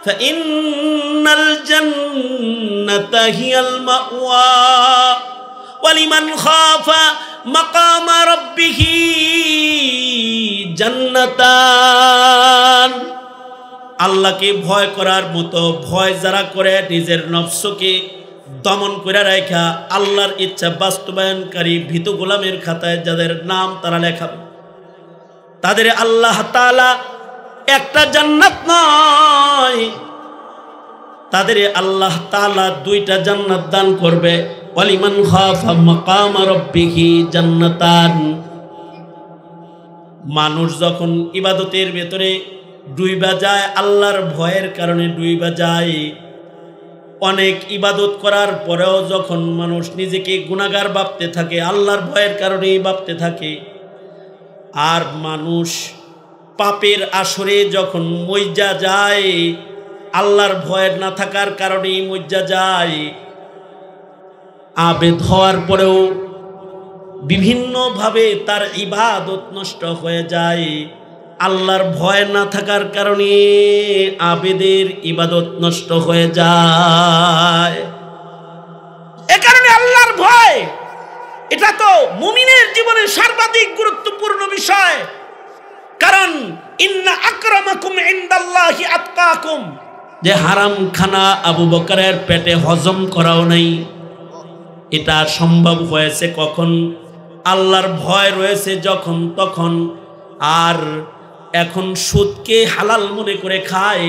فإن الجنة هي المأوى ولمن خاف مقام ربه جنتان। আল্লাহকে ভয় করার মতো ভয় যারা করে নিজের নফসকে দমন করে রাখা আল্লাহর ইচ্ছা বাস্তবায়নকারী ভীতু গোলামের খাতায় যাদের নাম তারা লেখাবে, তাদের আল্লাহ তাআলা একটা জান্নাত নয়, তাদের আল্লাহ তাআলা দুইটা জান্নাত দান করবে। ওয়ালিমান খাফা মাকাম রাব্বিহি জান্নাতান। মানুষ যখন ইবাদতের ভেতরে ডুইবা যায়, আল্লাহর ভয়ের কারণে ডুইবা যায়, অনেক ইবাদত করার পরেও যখন মানুষ নিজেকে গুনাহগার ভাবতে থাকে, আল্লাহর ভয়ের কারণেই ভাবতে থাকে, আর মানুষ পাপের আসরে যখন মজ্জা যায়, আল্লাহর ভয় না থাকার কারণেই মজ্জা যায়, আবেদ হওয়ার পরেও বিভিন্নভাবে তার ইবাদত নষ্ট হয়ে যায়। আল্লাহর ভয় না থাকার কারণে আবেদের ইবাদত নষ্ট হয়ে যায়। এ কারণে আল্লাহর ভয় এটা তো মুমিনের জীবনের সর্বাধিক গুরুত্বপূর্ণ বিষয়। কারণ ইন্না আকরামাকুম ইনদাল্লাহি আতকাকুম, যে হারাম খানা আবু বকরের পেটে হজম করাও নাই, এটা সম্ভব হয়েছে কখন? আল্লাহর ভয় রয়েছে যখন তখন। আর এখন সুদকে হালাল মনে করে খায়,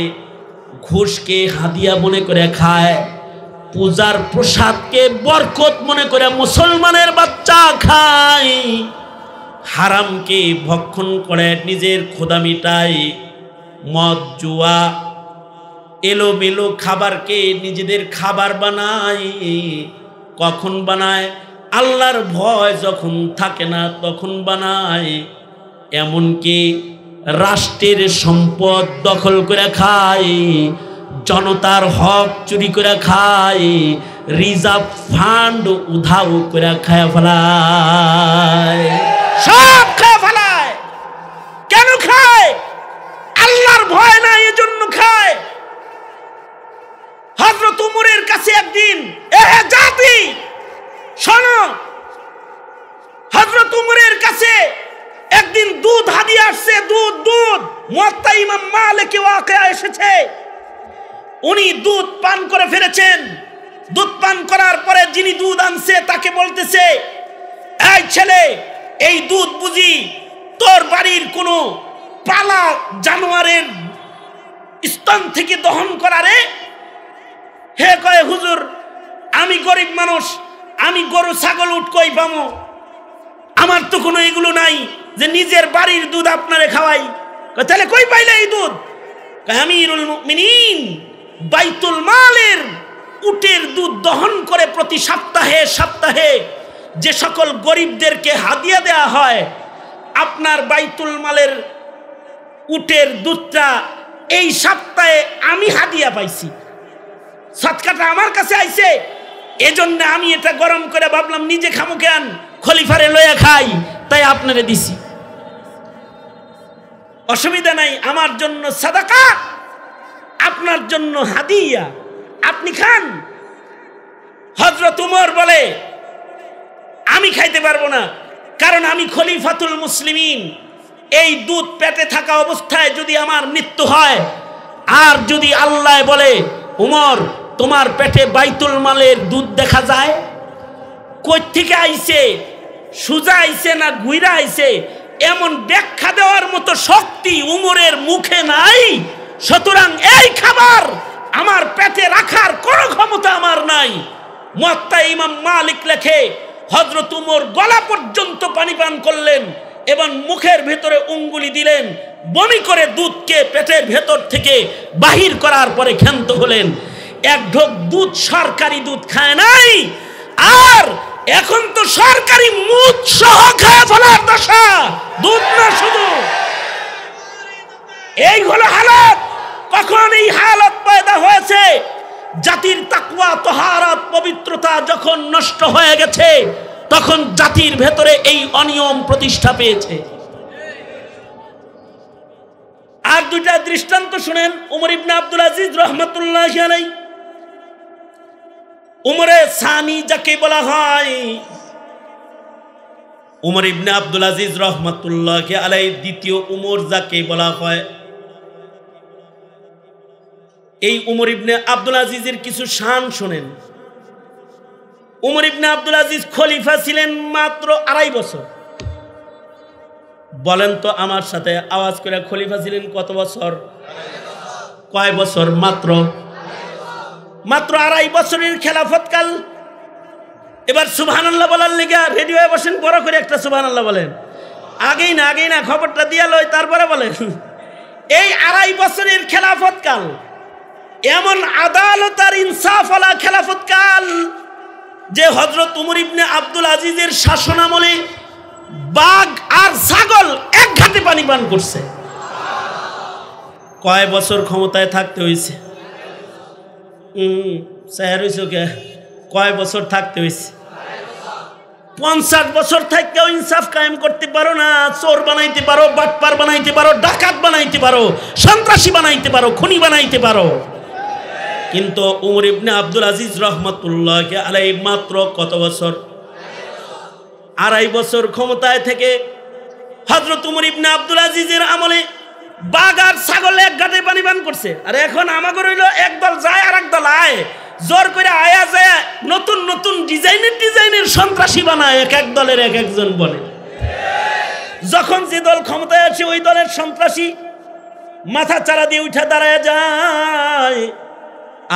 ঘুষকে হাদিয়া মনে করে খায়, পূজার প্রসাদকে বরকত মনে করে মুসলমানের বাচ্চা খায়, হারামকে ভক্ষণ করে নিজের ক্ষুধা মিটায়, মদ জুয়া এলোমেলো খাবারকে নিজেদের খাবার বানায়। কখন বানায়? আল্লাহর ভয় যখন থাকে না তখন বানায়। এমনকি রাষ্ট্রের সম্পদ দখল করে খায়, জনতার হক চুরি করে খায়, রিজার্ভ ফান্ড উধাও করে খায় ফেলায়, সব খায় ফেলায়। কেন খায়? আল্লাহর ভয় না, এজন্য খায়। হযরত উমরের কাছে একদিন, জাতি শোনো, হযরত উমরের কাছে একদিন দুধ হাদিয়া আসছে, দুধ মুয়াত্তা ইমাম মালিক ওয়াকিয়া এসেছে। উনি দুধ পান করে ফেলেছেন। দুধ পান করার পরে যিনি দুধ আনছে তাকে বলতেছে, এই ছেলে, এই দুধ বুঝি তোর বাড়ির কোনো পালা জানোয়ারের স্তন থেকে দহন করা রে? হে কয়, হুজুর আমি গরিব মানুষ, আমি গরু ছাগল উট কই পামো, আমার তো কোনো এগুলো নাই যে নিজের বাড়ির দুধ আপনারে খাওয়াই। তাহলে কই পাইলে এই দুধ? আমিরুল মুমিনিন বাইতুল মালের উটের দুধ দহন করে প্রতি সপ্তাহে যে সকল গরিবদেরকে হাদিয়া দেয়া হয়, আপনার বাইতুল মালের উটের দুধটা এই সপ্তাহে আমি হাদিয়া পাইছি, সদকাটা আমার কাছে আইছে, এজন্য আমি এটা গরম করে ভাবলাম নিজে খামু কেন, খলিফারে লইয়া খাই, তাই আপনারে দিছি। অসুবিধা নাই, আমার জন্য সাদাকা, আপনার জন্য হাদিয়া, আপনি খান। হযরত উমর বলে, আমি খাইতে পারবো না, কারণ আমি খলিফাতুল মুসলিমিন। এই দুধ পেটে থাকা অবস্থায় যদি আমার মৃত্যু হয়, আর যদি আল্লাহ বলে, উমর তোমার পেটে বাইতুল মালের দুধ দেখা যায়, কই থেকে আইছে, সুজা আইছে না গুইরা আইছে, এমন ব্যাখ্যা দেওয়ার মতো শক্তি উমরের মুখে নাই। সুতরাং এই খাবার আমার পেটে রাখার কোনো ক্ষমতা আমার নাই। মুয়াত্তা ইমাম মালিক লেখে, হযরত উমর গলা পর্যন্ত পানি পান করলেন এবং মুখের ভেতরে আঙ্গুলি দিলেন, বমি করে দুধকে পেটের ভেতর থেকে বাহির করার পরে ক্ষান্ত হলেন। এক ঢোক দুধ সরকারি দুধ খায় নাই, আর এখন তো সরকারি মুখ সহ খায় ফেলার দশা, দুধ না শুধু। এই হলো হালত। কখন এই হালত পয়দা হয়েছে? জাতির তাকওয়া, তাহারাত, পবিত্রতা যখন নষ্ট হয়ে গেছে, তখন জাতির ভেতরে এই অনিয়ম প্রতিষ্ঠা পেয়েছে। আর দুইটা দৃষ্টান্ত শুনেন। উমর ইবনে আব্দুল আজিজ রহমাতুল্লাহি আলাইহি, উমরে সানি যাকে বলা হয়, উমর ইবনে আব্দুল আজিজ রহমাতুল্লাহি আলাইহি দ্বিতীয় উমর যাকে বলা হয়, এই উমর ইবনে আব্দুল আজিজের কিছু শান শুনেন। উমর ইবনে আব্দুল আজিজ খলিফা ছিলেন মাত্র 2.5 বছর। বলেন তো আমার সাথে আওয়াজ করে, খলিফা ছিলেন কত বছর? কয় বছর? মাত্র 2.5 বছরের খেলাফতকাল। এবার সুবহানাল্লাহ বলার লেগে রেডি হয়ে বসেন, বড় করে একটা সুবহানাল্লাহ বলেন। আগেই না খবরটা দিয়া লই, তারপরে বলেন। এই 2.5 বছরের খেলাফতকাল এমন আদালত আর ইনসাফওয়ালা খেলাফতকাল যে হযরত উমর ইবনে আব্দুল আজিজের শাসনামলে বাঘ আর ছাগল এক ঘাটে পানি পান করছে। কয় বছর ক্ষমতায় থাকতে হয়েছে? কয় বছর থাকতে হয়েছে? 50 বছর থাকতেও ইনসাফ কায়েম করতে পারো না। চোর বানাইতে পারো, বাটপার বানাইতে পারো, ডাকাত বানাইতে পারো, সন্ত্রাসী বানাইতে পারো, খুনি বানাইতে পারো। কিন্তু উমর ইবনে আব্দুল আজিজ রহমাতুল্লাহি আলাইহি মাত্র কত বছর? 2.5 বছর ক্ষমতায় থেকে হযরত উমর ইবনে আব্দুল আজিজের আমলে বাঘ আর ছাগল এক ঘাটে পানি পান করছে। আর এখন আমাকে রইল এক দল যায় আর এক দল আয়, জোর করে আয়া যায় নতুন নতুন ডিজাইনের সন্ত্রাসী বানায়, এক এক দলের এক একজন বলে। যখন যে দল ক্ষমতায় আছে ওই দলের সন্ত্রাসী মাথা চারা দিয়ে উঠে দাঁড়ায় যায়।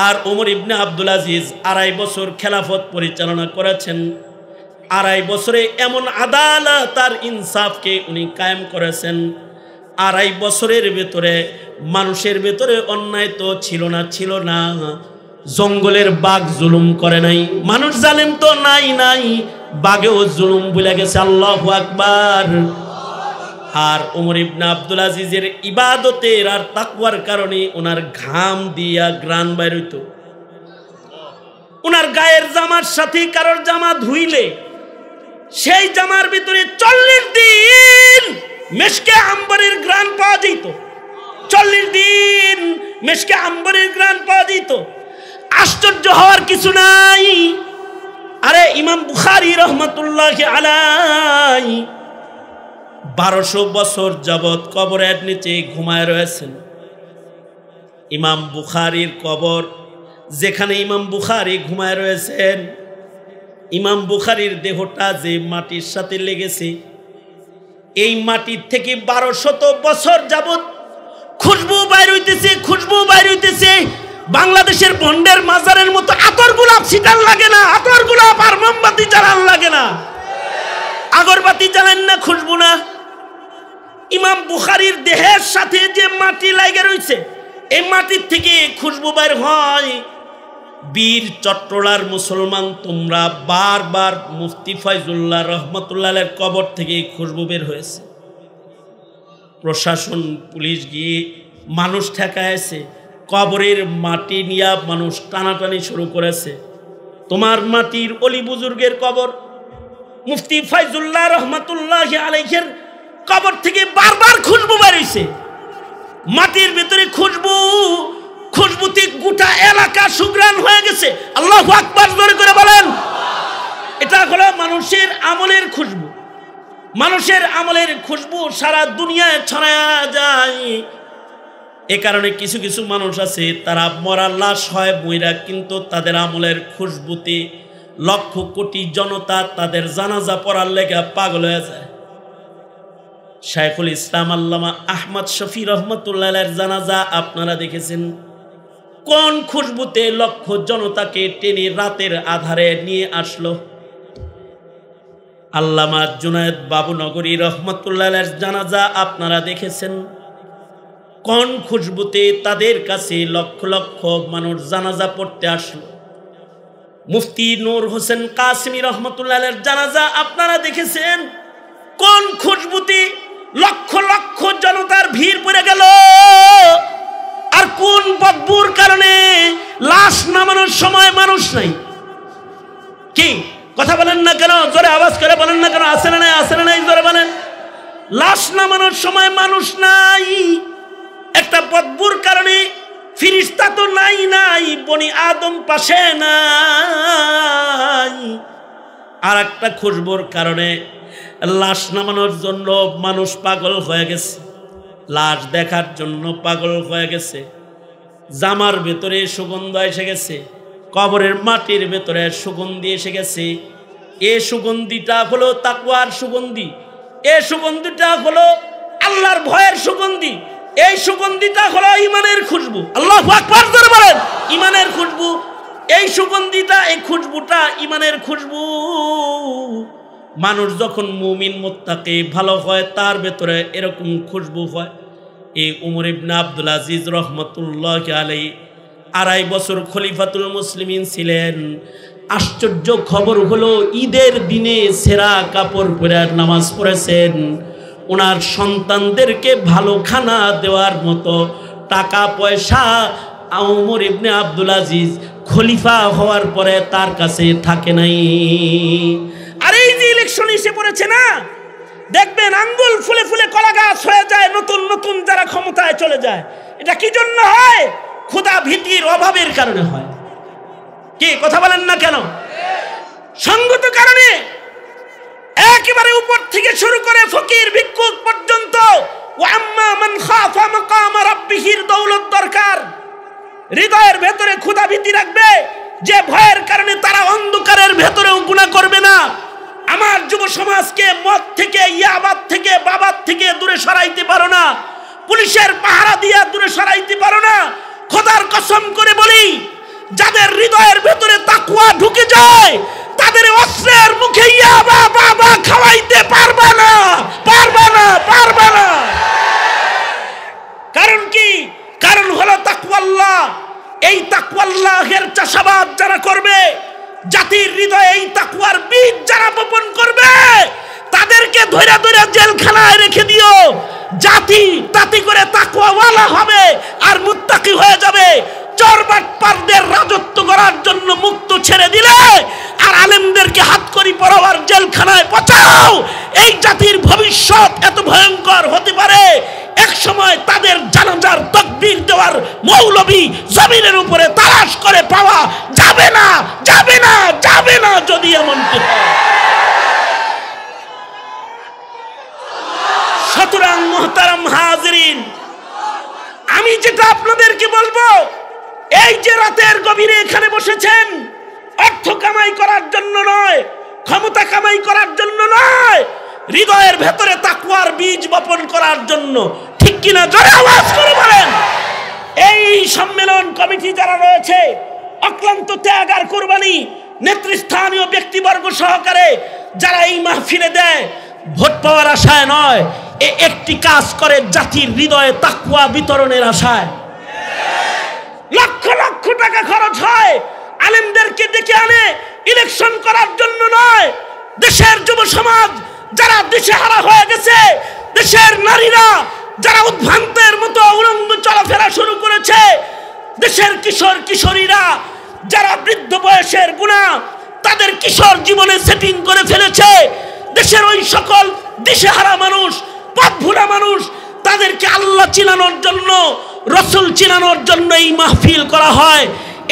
আর উমর ইবনে আব্দুল আজিজ 2.5 বছর খেলাফত পরিচালনা করেছেন। 2.5 বছরে এমন আদালত আর ইনসাফকে উনি কায়েম করেছেন। 2.5 বছরের ভেতরে মানুষের ভেতরে অন্যায় তো ছিল না। জঙ্গলের বাঘ জুলুম করে নাই, মানুষ জালেম তো নাই, বাঘেও জুলুম ভুলে গেছে। আল্লাহু আকবার। আর উমর ইবনে আব্দুল আজিজের ইবাদতের আর তাকওয়ার কারণে ওনার ঘাম দিয়া গ্রান বাইর হইতো। ওনার গায়ের জামার সাথে কারোর জামা ধুইলে সেই জামার ভিতরে 40 দিন মেশকে আম্বরের গ্রান পাওয়া যেত। 40 দিন মেশকে আম্বরের গ্রান পাওয়া যেত। আশ্চর্য হওয়ার কিছু নাই। আরে ইমাম বুখারী রহমাতুল্লাহি আলাইহি 1200 বছর যাবৎ কবরের নিচে ঘুমায় রয়েছেন। ইমাম বুখারীর কবর যেখানে ইমাম বুখারী ঘুমায় রয়েছেন, ইমাম বুখারীর দেহটা যে মাটির সাথে লেগেছে, এই মাটির থেকে 1200 বছর যাবৎ খুশবু বাইর হইতেছে। বাংলাদেশের বন্ডের মাজারের মতো আতর গোলাপ ছিটান লাগে না, আতর গোলাপ আর মোমবাতি জ্বালান লাগে না, আগরবাতি জ্বালান না, খুশবু না। ইমাম বুখারীর দেহের সাথে যে মাটি লাগে রয়েছে, এই মাটির থেকে খুশবু বাইর হয়। বীর চট্টলার মুসলমান তোমরা বারবার মুফতি ফয়জুল্লাহ রহমতুল্লাহের কবর থেকে খুশবু বের হয়েছে। প্রশাসন পুলিশ গিয়ে মানুষ ঠেকায়েছে, কবরের মাটি নিয়ে মানুষ টানাটানি শুরু করেছে। তোমার মাটির অলি বুজুর্গের কবর, মুফতি ফয়জুল্লাহ রহমতুল্লাহি আলাইহির কবর থেকে বারবার খুশবু বের হইছে। মাটির ভিতরে খুশবুতে গোটা এলাকা সুগ্রাণ হয়ে গেছে। আল্লাহু আকবার জোরে করে বলেন। এটা হলো মানুষের আমলের খুশবু। মানুষের আমলের খুশবু সারা দুনিয়ায় ছড়ায়া যায়। এ কারণে কিছু কিছু মানুষ আছে তারা মরা লাশ হয় বইরা, কিন্তু তাদের আমলের খুশবুতে লক্ষ কোটি জনতা তাদের জানাজা পড়ার লেগে পাগল হয়ে যায়। শাইখুল ইসলাম আল্লামা আহমদ শফি রহমতুল্লাহের জানাজা আপনারা দেখেছেন। কোন খুশবুতে লক্ষ জনতাকে টেনে রাতের আধারে নিয়ে আসলো। আল্লামা জুনায়েদ বাবুনগরী রহমতুল্লাহ আলাইহির জানাজা আপনারা দেখেছেন। কোন খুশবুতে তাদের কাছে লক্ষ লক্ষ মানুষ জানাজা পড়তে আসলো। মুফতি নূর হোসেন কাসেমী রহমতুল্লাহ আলাইহির জানাজা আপনারা দেখেছেন। কোন খুশবুতে লক্ষ লক্ষ জনতার ভিড় পড়ে গেল। আর কোন বদবুর কারণে লাশ নামানোর সময় মানুষ নাই। কি কথা বলেন না কেন? জোরে আওয়াজ করে বলেন না কেন? আসে না নাই, আসে না নাই, জোরে বলেন। লাশ নামানোর সময় মানুষ নাই, একটা বদবুর কারণে। ফিরিস্তা তো নাই, বনি আদম পাশে নাই। আর একটা খুশবুর কারণে লাশ নামানোর জন্য মানুষ পাগল হয়ে গেছে, লাশ দেখার জন্য পাগল হয়ে গেছে। জামার ভেতরে সুগন্ধ এসে গেছে, কবরের মাটির ভেতরে সুগন্ধি এসে গেছে। এ সুগন্ধিটা হলো তাকওয়ার সুগন্ধি, এ সুগন্ধিটা হলো আল্লাহর ভয়ের সুগন্ধি, এই সুগন্ধিটা হলো ইমানের খুশবু। আল্লাহু আকবার জোরে বলেন। ইমানের খুশবু, এই সুগন্ধিটা, এই খুশবুটা ইমানের খুশবু। মানুষ যখন মুমিন মুত্তাকি ভালো হয় তার ভেতরে এরকম খুশবু হয়। এই উমর ইবনে আব্দুল আজিজ রহমতুল্লাহ আলাইহি 2.5 বছর খলিফাতুল মুসলিমিন ছিলেন। আশ্চর্য খবর হলো ঈদের দিনে সেরা কাপড় পরে নামাজ পড়েছেন। ওনার সন্তানদেরকে ভালো খানা দেওয়ার মতো টাকা পয়সা উমর ইবনে আব্দুল আজিজ খলিফা হওয়ার পরে তার কাছে থাকে নাই। আর এই যে ইলেকশন এসে পড়েছে না, দেখবেন আঙ্গুল ফুলে ফুলে কলা গাছ হয়ে যায়, নতুন নতুন যারা ক্ষমতায় চলে যায়। এটা কি জন্য হয়? খোদা ভীতির অভাবের কারণে হয়। কি কথা বলেন না কেন? সঙ্গত কারণে। একেবারে উপর থেকে শুরু করে ফকির ভিক্ষুক পর্যন্ত ওয়া আম্মা মান খাফা মাকাম রাব্বিহির দৌলত দরকার। হৃদয়ের ভেতরে খোদা ভীতি রাখবে, যে ভয়ের কারণে তারা অন্ধকারের ভেতরেও গুনাহ করবে না। আমার যুব সমাজকে মদ থেকে, ইয়াবাদ থেকে, বাবার থেকে দূরে সরাইতে পারো না, পুলিশের পাহারা দিয়ে দূরে সরাইতে পারো না। খোদার কসম করে বলি, যাদের হৃদয়ের ভেতরে তাকওয়া ঢুকে যায় তাদের অস্ত্রের মুখে ইয়াবা বাবা খাওয়াইতে পারবে না, পারবে না, পারবে না। কারণ কি? কারণ হলো তাকওয়াল্লাহ। এই তাকওয়াল্লাহের চাষাবাদ যারা করবে, জাতির হৃদয়ে এই তাকওয়ার বীজ যারা বপন করবে, তাদেরকে ধরে ধরে জেলখানায় রেখে দিও। জাতি তাতে করে তাকওয়াওয়ালা হবে আর মুত্তাকি হয়ে যাবে। চরবাটপারদের রাজত্ব করার জন্য মুক্ত ছেড়ে দিলে আর আলেমদেরকে হাতকড়ি পরাবার জেলখানায় পচাও, এই জাতির ভবিষ্যৎ এত ভয়ঙ্কর হতে পারে। এক সময় তাদের জানাজার তাকবীর দেওয়ার মৌলবী জমিনের উপরে তালাশ করে পাওয়া যাবে না, যাবে না, যাবে না, যদি এমনটি হয়। সুতরাং মুহতারাম হাজিরিন, আমি যেটা আপনাদেরকে বলবো, এই যে রাতের গভীরে এখানে বসেছেন, অর্থ কামাই করার জন্য নয়, ক্ষমতা কামাই করার জন্য নয়, হৃদয়ের ভেতরে তাকওয়ার বীজ বপন করার জন্য। ঠিক কিনা? জোরে আওয়াজ করে বলেন। এই সম্মেলন কমিটি যারা রয়েছে, অক্লান্ত ত্যাগ আর কুরবানি, নেতৃস্থানীয় ব্যক্তিবর্গ সহকারে যারা এই মাহফিলে দেয়, ভোট পাওয়ার আশায় নয়, একটি কাজ করে জাতির হৃদয়ে তাকওয়া বিতরণের আশায়। লক্ষ লক্ষ টাকা খরচ হয়, আলেমদেরকে ডেকে আনে ইলেকশন করার জন্য নয়। দেশের যুব সমাজ যারা দিশেহারা হয়ে গেছে, দেশের নারীরা যারা উদ্ভ্রান্তের মতো উলঙ্গ চলাফেরা শুরু করেছে, দেশের কিশোর কিশোরীরা যারা বৃদ্ধ বয়সের গুনাহ তাদের কিশোর জীবনে সেটিং করে ফেলেছে, দেশের ওই সকল দিশেহারা মানুষ, পথভুলা মানুষ, তাদেরকে আল্লাহ চিনানোর জন্য, রসুল চিনানোর জন্য এই মাহফিল করা হয়।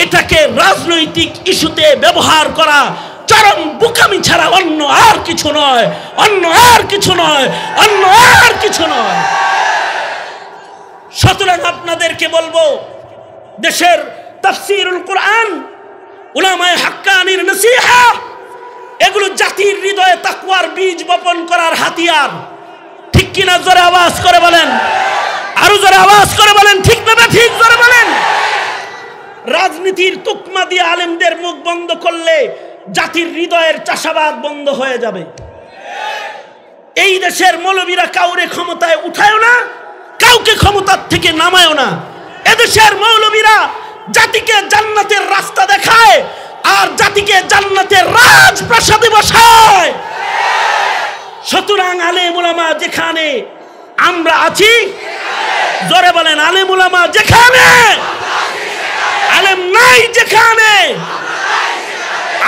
এটাকে রাজনৈতিক ইস্যুতে ব্যবহার করা চরম বোকামি ছাড়া অন্য আর কিছু নয়, অন্য আর কিছু নয়, অন্য আর কিছু নয়। সুতরাং আপনাদেরকে বলবো, দেশের তাফসীরুল কুরআন, উলামায়ে হাক্কানির নসিহা, এগুলো জাতির হৃদয়ে তাকওয়ার বীজ বপন করার হাতিয়ার। ঠিক কিনা? জোরে আওয়াজ করে বলেন, আরো জোরে আওয়াজ করে বলেন। ঠিক না? ঠিক জোরে বলেন। রাজনীতির তুকমা দিয়ে আলেমদের মুখ বন্ধ করলে জাতির হৃদয়ের চাষাবাদ বন্ধ হয়ে যাবে। এই দেশের মৌলবীরা কাউরে ক্ষমতায় উঠায়ও না, কাউকে ক্ষমতার থেকে নামায়ও না। এদেশের মৌলবীরা জাতিকে জান্নাতের রাস্তা দেখায় আর জাতিকে জান্নাতের রাজপ্রাসাদে বসায়। সুতরাং আলেম উলামা যেখানে আমরা আছি, জোরে বলেন আলেম উলামা যেখানে, আলেম নাই যেখানে,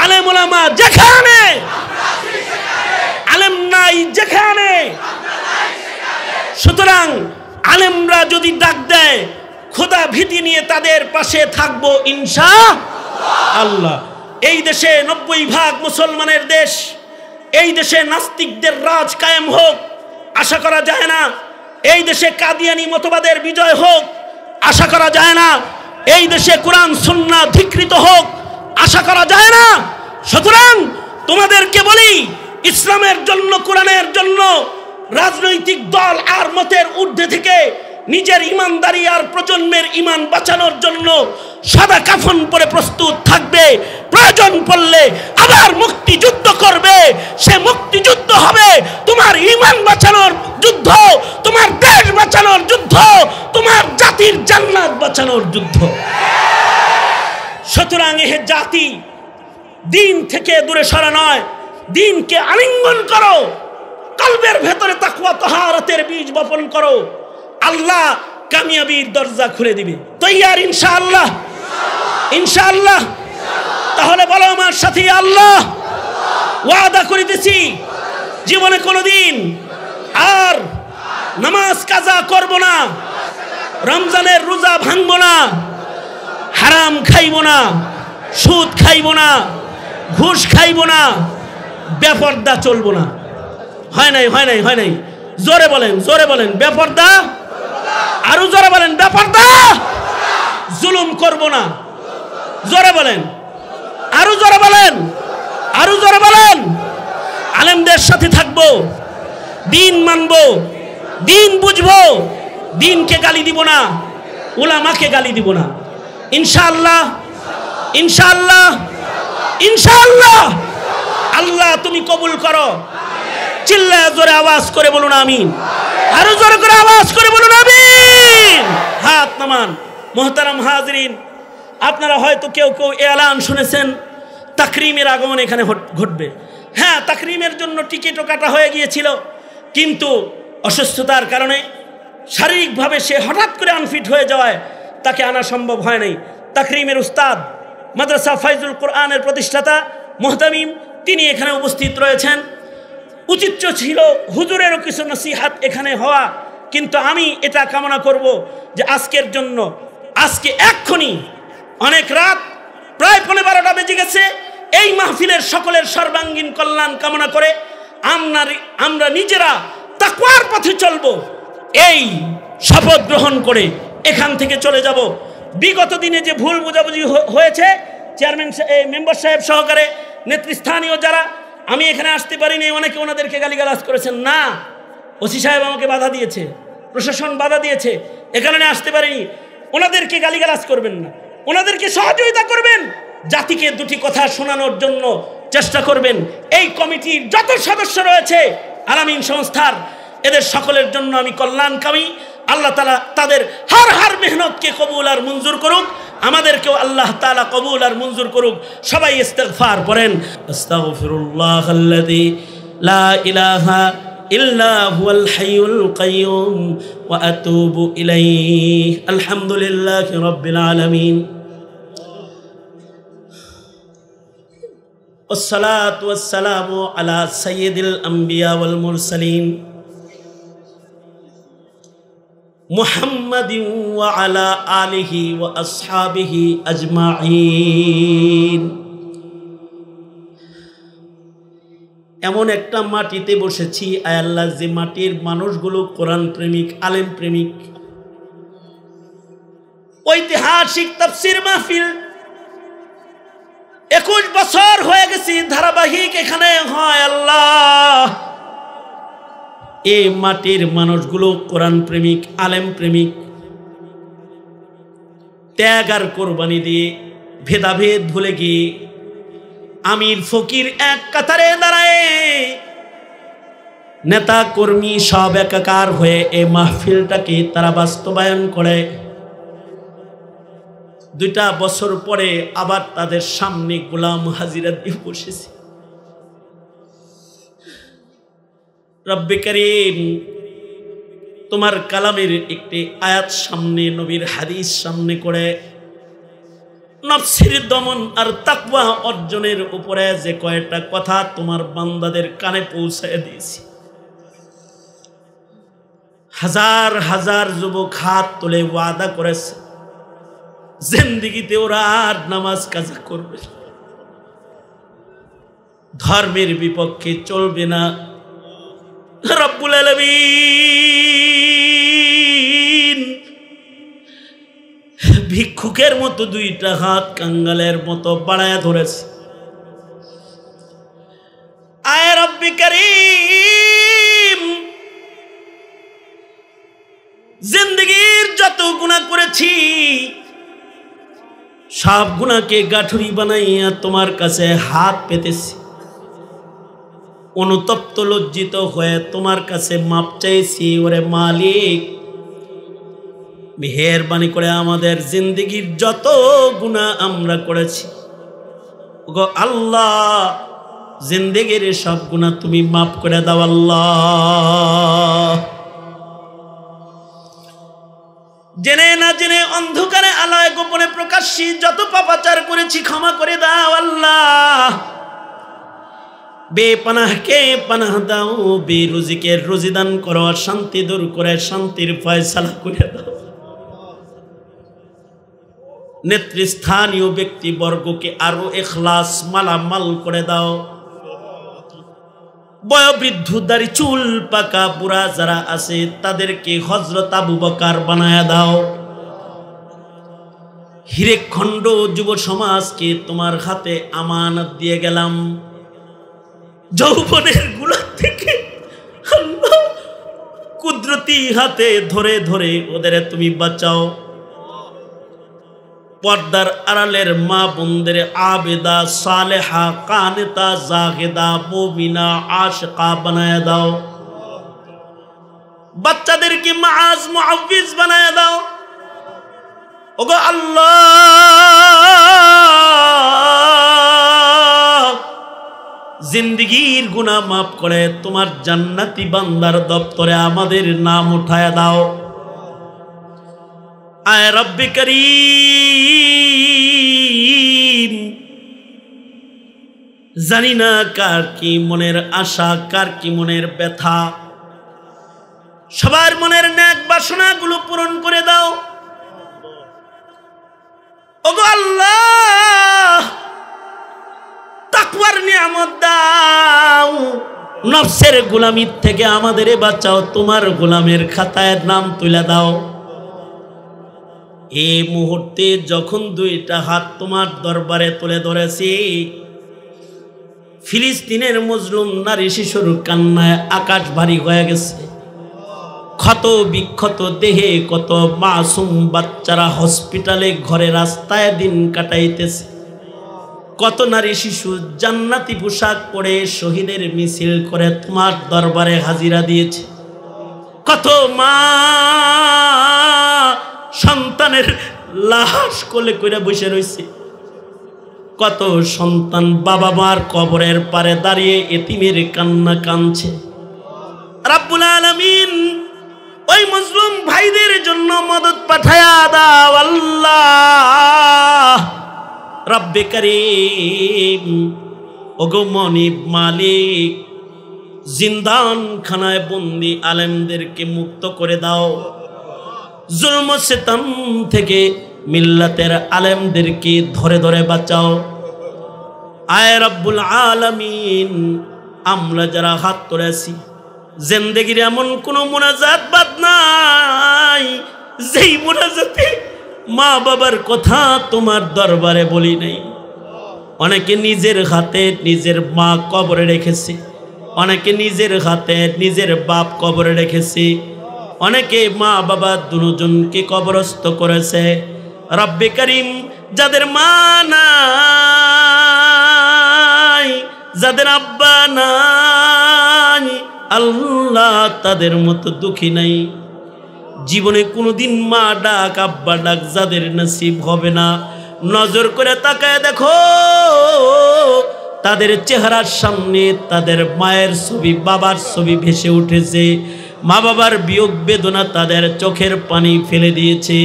আলেম উলামা যেখানে, আলেম নাই যেখানে। সুতরাং আলেমরা যদি ডাক দেয়, খোদা ভীতি নিয়ে তাদের পাশে থাকবো ইনশাআল্লাহ। এই দেশে 90% মুসলমানের দেশ, এই দেশে নাস্তিকদের রাজ কায়েম হোক আশা করা যায় না। এই দেশে কাদিয়ানি মতবাদের বিজয় হোক আশা করা যায় না। এই দেশে কোরআন সুন্নাহ ধিক্কৃত হোক আশা করা যায় না। সুতরাং তোমাদেরকে বলি, ইসলামের জন্য, কোরআনের জন্য রাজনৈতিক দল আর মতের ঊর্ধ্বে থেকে নিজের ইমানদারি আর প্রজন্মের ইমান বাঁচানোর জন্য সাদা কাফন পরে প্রস্তুত থাকবে। প্রয়োজন পড়লে আবার মুক্তিযুদ্ধ করবে। সে মুক্তিযুদ্ধ হবে তোমার ইমান বাঁচানোর যুদ্ধ, তোমার দেশ বাঁচানোর যুদ্ধ, তোমার জাতির জান্নাত বাঁচানোর যুদ্ধ। সুতরাং এ জাতি দিন থেকে দূরে সরা নয়, দিনকে আলিঙ্গন করো, কলবের ভেতরে তাকওয়া তাহারাতের বীজ বপন করো, আল্লাহ কামিয়াবির দরজা খুলে দিবে। তৈয়ার ইনশাআল্লাহ? ইনশাআল্লাহ। তাহলে বলো আমার সাথে, আল্লাহ ওয়াদা করিতেছি জীবনে কোনোদিন আর নামাজ কাজা করব না, রমজানের রোজা ভাঙবো না, হারাম খাইব না, সুদ খাইব না, ঘুষ খাইব না, বেপরদা চলবো না। হয় নাই, হয় নাই, হয় নাই। জোরে বলেন, জোরে বলেন, বেপরদা। আরো জোরে বলেন, বেপরদা। জুলুম করব না। জোরে বলেন, আরো জোরে বলেন, আরো জোরে বলেন। আলেমদের সাথে থাকবো, দিন মানবো, দিন বুঝবো, দিনকে গালি দিব না, উলামাকে গালি দিব না। ইনশাআল্লাহ, ইনশাআল্লাহ, ইনশাআল্লাহ। আল্লাহ তুমি কবুল করো। চিল্লায় জোরে আওয়াজ করে বলুন আমিন। আরো জোরে করে আওয়াজ করে বলুন আমিন। হাত নামান। মুহতারাম হাজরিন, আপনারা হয়তো কেউ কেউ এলান শুনেছেন তাকরিমের আগমন এখানে ঘটবে। হ্যাঁ, তাকরিমের জন্য টিকিটও কাটা হয়ে গিয়েছিল, কিন্তু অসুস্থতার কারণে শারীরিকভাবে সে হঠাৎ করে আনফিট হয়ে যাওয়ায় তাকে আনা সম্ভব হয় নাই। তাকরিমের উস্তাদ, মাদ্রাসা ফাইজুল কোরআনের প্রতিষ্ঠাতা মুহতামিম, তিনি এখানে উপস্থিত রয়েছেন। উচিত ছিল হুজুরেরও কিছু নসিহাত এখানে হওয়া, কিন্তু আমি এটা কামনা করব যে আজকের জন্য, আজকে এক্ষুনি অনেক রাত, প্রায় 12টা বেজে গেছে, এই মাহফিলের সকলের সর্বাঙ্গীন কল্যাণ কামনা করে আমরা নিজেরা তাকওয়ার পথে চলব, এই শপথ গ্রহণ করে এখান থেকে চলে যাব। বিগত দিনে যে ভুল বোঝাবুঝি হয়েছে, চেয়ারম্যান মেম্বার সাহেব সহকারে নেতৃস্থানীয় যারা, আমি এখানে আসতে পারিনি, অনেকে ওনাদেরকে গালিগালাজ করেছেন। না, ওসি সাহেব আমাকে বাধা দিয়েছে, প্রশাসন বাধা দিয়েছে, এখানে আসতে পারিনি। ওনাদেরকে গালিগালাজ করবেন না, ওনাদেরকে সহযোগিতা করবেন, জাতিকে দুটি কথা শোনানোর জন্য চেষ্টা করবেন। এই কমিটির যত সদস্য রয়েছে আলামিন সংস্থার, এদের সকলের জন্য আমি কল্যাণকামী। আল্লাহ তাআলা তাদের হার মেহনতকে কবুল আর মঞ্জুর করুক, আমাদেরকেও আল্লাহ তাআলা কবুল আর মঞ্জুর করুক। সবাই ইস্তিগফার পড়েন। আস্তাগফিরুল্লাহাল্লাযী লা ইলাহা ইল্লা হুয়াল হাইয়ুল কাইয়্যুম ওয়া আতুবু ইলাইহি। আলহামদুলিল্লাহি রাব্বিল আলামিন। والصلاة والسلام على سيد الأنبياء والمرسلين محمد وعلى آله وأصحابه أجمعين। এমন একটা মাটিতে বসেছি আয় আল্লাহ, যে মাটির মানুষগুলো কোরআন প্রেমিক, আলেম প্রেমিক। ঐতিহাসিক তাফসীর মাহফিল 21 বছর হয়ে গেছে ধারাবাহিক এখানে হয়। আল্লাহ, এই মাটির মানুষগুলো কোরআন প্রেমিক, আলেম প্রেমিক, ত্যাগ আর কোরবানি দিয়ে ভেদাভেদ ভুলে গিয়ে আমির ফকির এক কাতারে দাঁড়ায় নেতা কর্মী সব একাকার হয়ে এই মাহফিলটাকে তারা বাস্তবায়ন করে। 2টা বছর পরে আবার তাদের সামনে গোলাম হাজিরা দিয়ে বসেছে। রব্বে কারীম, তোমার কালামের একটি আয়াত সামনে, নবীর হাদিস সামনে করে নফসের দমন আর তাকওয়া অর্জনের উপরে যে কয়টা কথা তোমার বান্দাদের কানে পৌঁছায় দিয়েছি, হাজার হাজার যুবক হাত তুলে ওয়াদা করেছে জিন্দেগিতে ওরা আর নামাজ কাজা করবে না, ধর্মের বিপক্ষে চলবে না। রব্বুল আলামিন ভিক্ষুকের মতো 2টা হাত কাঙ্গালের মতো বাড়ায়া ধরেছে। আয় রব্বে কারীম, জিন্দেগীর যত গুনাহ করেছি সব গুনাহকে গাঠুরি বানাইয়া তোমার কাছে হাত পেতেছি, অনুতপ্ত লজ্জিত হয়ে তোমার কাছে মাপ চাইছি। ওরে মালিক, মেহেরবানি করে আমাদের জিন্দেগীর যত গুনাহ আমরা করেছি, ওগো আল্লাহ, জিন্দেগীর সব গুনাহ তুমি মাফ করে দাও আল্লাহ। জেনে না জেনে, অন্ধকারে আলোয় গোপনে প্রকাশ্যে যত পাপাচার করেছি ক্ষমা করে দাও আল্লাহ। বেপানাহকে পানাহ দাও, বেরুজিকে রুজি দান করো, শান্তি দূর করে শান্তির ফয়সালা করে দাও। নেতৃস্থানীয় ব্যক্তিবর্গকে আরো ইখলাস মালামাল করে দাও। বয়োবৃদ্ধ, দাড়ি চুল পাকা বুড়া যারা আছে তাদেরকে হযরত আবু বকর বানায়া দাও। হিরেখণ্ড যুব সমাজকে তোমার হাতে আমানত দিয়ে গেলাম। যৌবনের গুলা থেকে আল্লাহ কুদরতি হাতে ধরে ধরে ওদের তুমি বাঁচাও। পর্দার আড়ালের মা বোনদের আবেদা, সালেহা, কানেতা, জাহেদা, মুমিনা, আশিকা বানায়া দাও। বাচ্চাদেরকে মাআজ মুআফিজ বানায়া দাও। ওগো আল্লাহ, জিন্দেগীর গুনাহ মাফ করে তোমার জান্নাতি বান্দার দপ্তরে আমাদের নাম উঠায়া দাও। আয় রব্বে কারীম, জানি না কার কি মনের আশা, কার কি মনের ব্যথা, সবার মনের নেক বাসনাগুলো পূরণ করে দাও। ওগো আল্লাহ, তাকওয়ার নিয়ামত দাও। নফসের গোলামির থেকে আমাদের বাঁচাও, তোমার গোলামের খাতায় নাম তুলে দাও। এই মুহূর্তে যখন 2টা হাত তোমার দরবারে তুলে ধরেছি, ফিলিস্তিনের মজলুম নারী শিশুর কান্নায় আকাশ ভারী হয়ে গেছে। ক্ষত বিক্ষত দেহে কত মাসুম বাচ্চারা হসপিটালে, ঘরে, রাস্তায় দিন কাটাইতেছে। কত নারী শিশু জান্নাতি পোশাক পরে শহীদের মিছিল করে তোমার দরবারে হাজিরা দিয়েছে। কত মা সন্তানের লাশ কোলে করে বসে রয়েছে। কত সন্তান বাবা মার কবরের পারে দাঁড়িয়ে এতিমের কান্না কাঁদছে। রাব্বুল আলামিন, ওই মুসলিম ভাইদের জন্য মদদ পাঠায়া দাও আল্লাহ। রব্বে কারীম, ওগো মনিব মালিক, জিন্দান খানায় বন্দি আলেমদেরকে মুক্ত করে দাও। জুলম সিতম থেকে মিল্লাতের আলেমদেরকে ধরে ধরে বাঁচাও। আয় রব্বুল আলামিন, আমরা যারা হাত তুলেছি, জিন্দেগির এমন কোন মুনাজাত বাদ নাই যেই মুনাজাতে মা বাবার কথা তোমার দরবারে বলি নাই। অনেকে নিজের হাতে নিজের মা কবরে রেখেছে, অনেকে নিজের হাতে নিজের বাপ কবরে রেখেছে, অনেকে মা বাবা দুজনকে কবরস্থ করেছে। রব্বে কারীম, যাদের মা নাই, যাদের আব্বা নাই, আল্লাহ তাদের মতো দুঃখী নাই। জীবনে কোনোদিন মা ডাক আব্বা ডাক যাদের নসিব হবে না, নজর করে তাকায় দেখো তাদের চেহারার সামনে তাদের মায়ের ছবি বাবার ছবি ভেসে উঠেছে। মা বাবার বিয়োগ বেদনা তাদের চোখের পানি ফেলে দিয়েছে।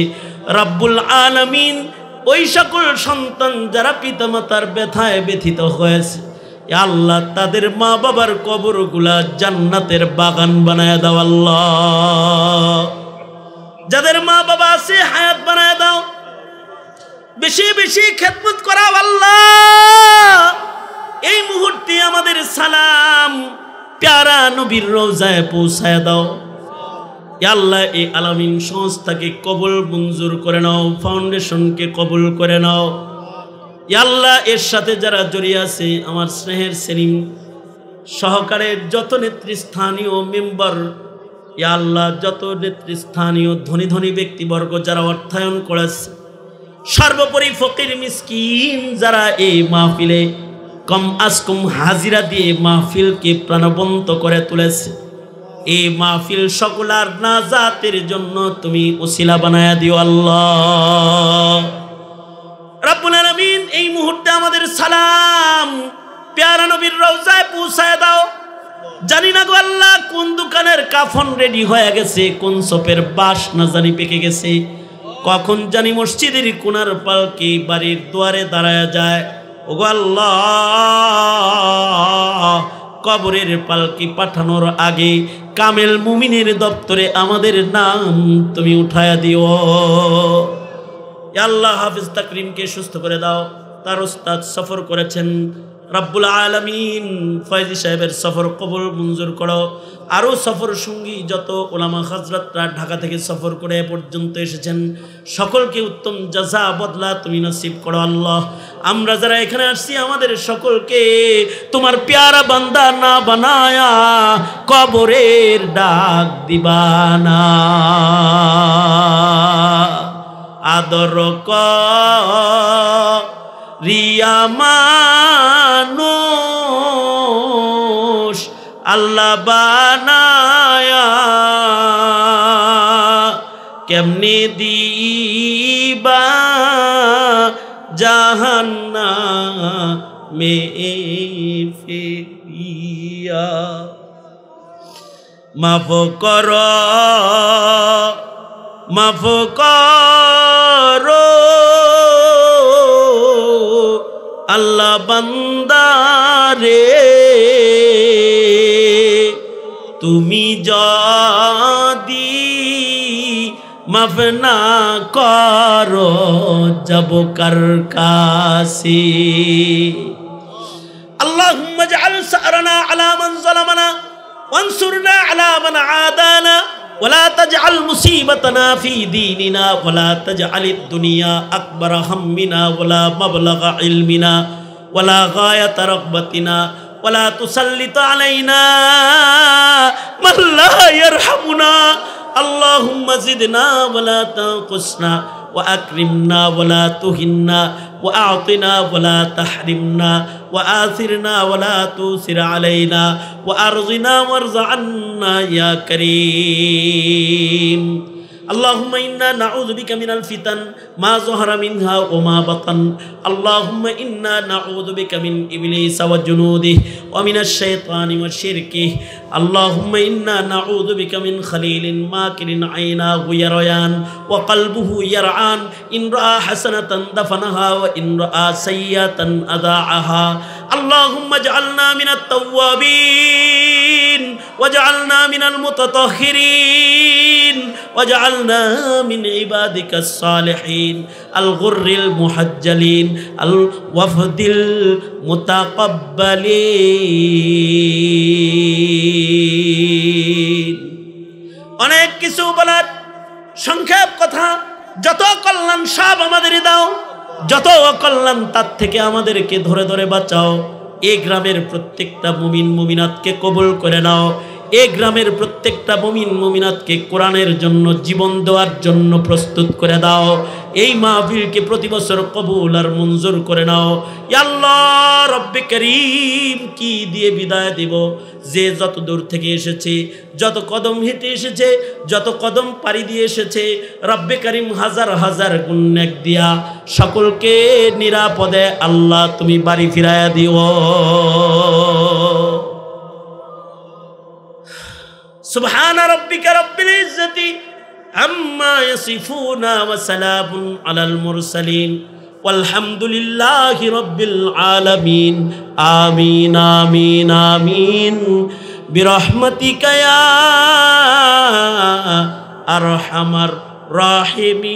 রব্বুল আলামিন ওই সকল সন্তান যারা পিতামাতার ব্যথায় ব্যথিত হয়েছে, আল্লাহ তাদের মা বাবার কবরগুলা জান্নাতের বাগান বানায় দাও আল্লাহ। যাদের মা বাবা আছে হায়াত বানায় দাও, বেশি বেশি খেদমত করাও আল্লাহ। এই মুহূর্তে আমাদের সালাম প্যারা নবীর রওজায় পৌঁছায় দাও আল্লাহ। এই আলামিন সংস্থাকে কবুল মঞ্জুর করে নাও, ফাউন্ডেশনকে কবুল করে নাও আল্লাহ। এর সাথে যারা জড়িয়ে আছে আমার স্নেহের সেলিম সহকারে যত নেতৃস্থানীয় মেম্বার আল্লাহ, যত নেতৃস্থানীয় ধনী ধনী ব্যক্তিবর্গ যারা অর্থায়ন করেছে, সর্বোপরি ফকির মিসকিন যারা এই মাহফিলে কম আজ কম হাজিরা দিয়ে মাহফিলকে প্রাণবন্ত করে তুলেছে, এই মাহফিল সকলার নাজাতের জন্য তুমি ওসিলা বানায়া দিও আল্লাহ রাব্বুল আলামিন। এই মুহূর্তে আমাদের সালাম প্যারা নবীর রওজায় পৌঁছায় দাও। জানি না গো আল্লাহ কোন দোকানের কাফন রেডি হয়ে গেছে, কোন সপের বাস না জানি পেকে গেছে, কখন জানি মসজিদের কোনার পালকি বাড়ির দুয়ারে দাঁড়ায় যায়। ওগো আল্লাহ কবরের পালকি পাঠানোর আগে কামেল মুমিনের দপ্তরে আমাদের নাম তুমি উঠায়া দিও আল্লাহ। হাফিজ তাকরিমকে সুস্থ করে দাও, তার উস্তাদ সফর করেছেন রব্বুল আলামিন ফয়জি সাহেবের সফর কবুল মঞ্জুর করো। আরও সফর সঙ্গী যত ওলামা হযরতরা ঢাকা থেকে সফর করে এ পর্যন্ত এসেছেন সকলকে উত্তম জাযা বদলা তুমি নসিব করো আল্লাহ। আমরা যারা এখানে আসছি আমাদের সকলকে তোমার প্যারা বান্দা না বানায়া কবরের ডাক দিবানা। আদর রিয়া মানুষ আল্লাহ বানায়া, কেমনে দিবা জাহান্নামে ফেলিয়া। মাফ কর মাফ করো আল্লাহ বান্দারে, তুমি যদি মাফ না করো যাব কার কাছে। আল্লাহুম্মা জাআল সা'রানা আলা মান যালামানা ওয়ানসুরনা আলা মান আদানা ولا تجعل مصيبتنا في ديننا ولا تجعل الدنيا أكبر همنا ولا مبلغ علمنا ولا غاية رغبتنا ولا تسلط علينا من لا يرحمنا. اللهم زدنا ولا تنقصنا وأكرمنا ولا تهنا وأعطنا ولا تحرمنا وآثرنا ولا تؤثر علينا وأرضنا وارض عنا يا كريم. اللهم إنا نعوذ بك من الفتن ما ظهر منها وما بطن. اللهم إنا نعوذ بك من إبليس وجنوده ومن الشيطان وشركه. اللهم إنا نعوذ بك من خليل ماكر عيناه يريان وقلبه يرعان، إن رأى حسنة دفنها وإن رأى سيئة أذاعها. اللهم اجعلنا من التوابين واجعلنا من المتطهرين واجعلنا من عبادك الصالحين الغر المحجلين الوفد المتقبلين. অনেক কিছু বলার সংক্ষেপ কথা, যত কল্যাণ সব আমাদের দাও, যত অকল্যাণ তার থেকে আমাদেরকে ধরে ধরে বাঁচাও। এই গ্রামের প্রত্যেকটা মুমিন মুমিনাতকে কবুল করে নাও। এই গ্রামের প্রত্যেকটা মুমিন মুমিনাতকে কোরআনের জন্য জীবন দেওয়ার জন্য প্রস্তুত করে দাও। এই মাহফিলকে প্রতি বছর কবুল আর মঞ্জুর করে নাও। ইয়া আল্লাহ রব্বে করিম, কি দিয়ে বিদায় দিব? যে যত দূর থেকে এসেছে, যত কদম হেঁটে এসেছে, যত কদম পাড়ি দিয়ে এসেছে, রব্বে করিম হাজার হাজার গুণ নেক দিয়া সকলকে নিরাপদে আল্লাহ তুমি বাড়ি ফিরাইয়া দিও। সুবহান রাব্বিকা রাব্বিল ইজ্জাতি আম্মা ইয়াসিফুনা ওয়া সালামুন আলাল মুরসালিন ওয়ালহামদুলিল্লাহি রাব্বিল আলামিন। আমিন আমিন আমিন বিরহমাতিকা ইয়া আরহামার রাহিমিন।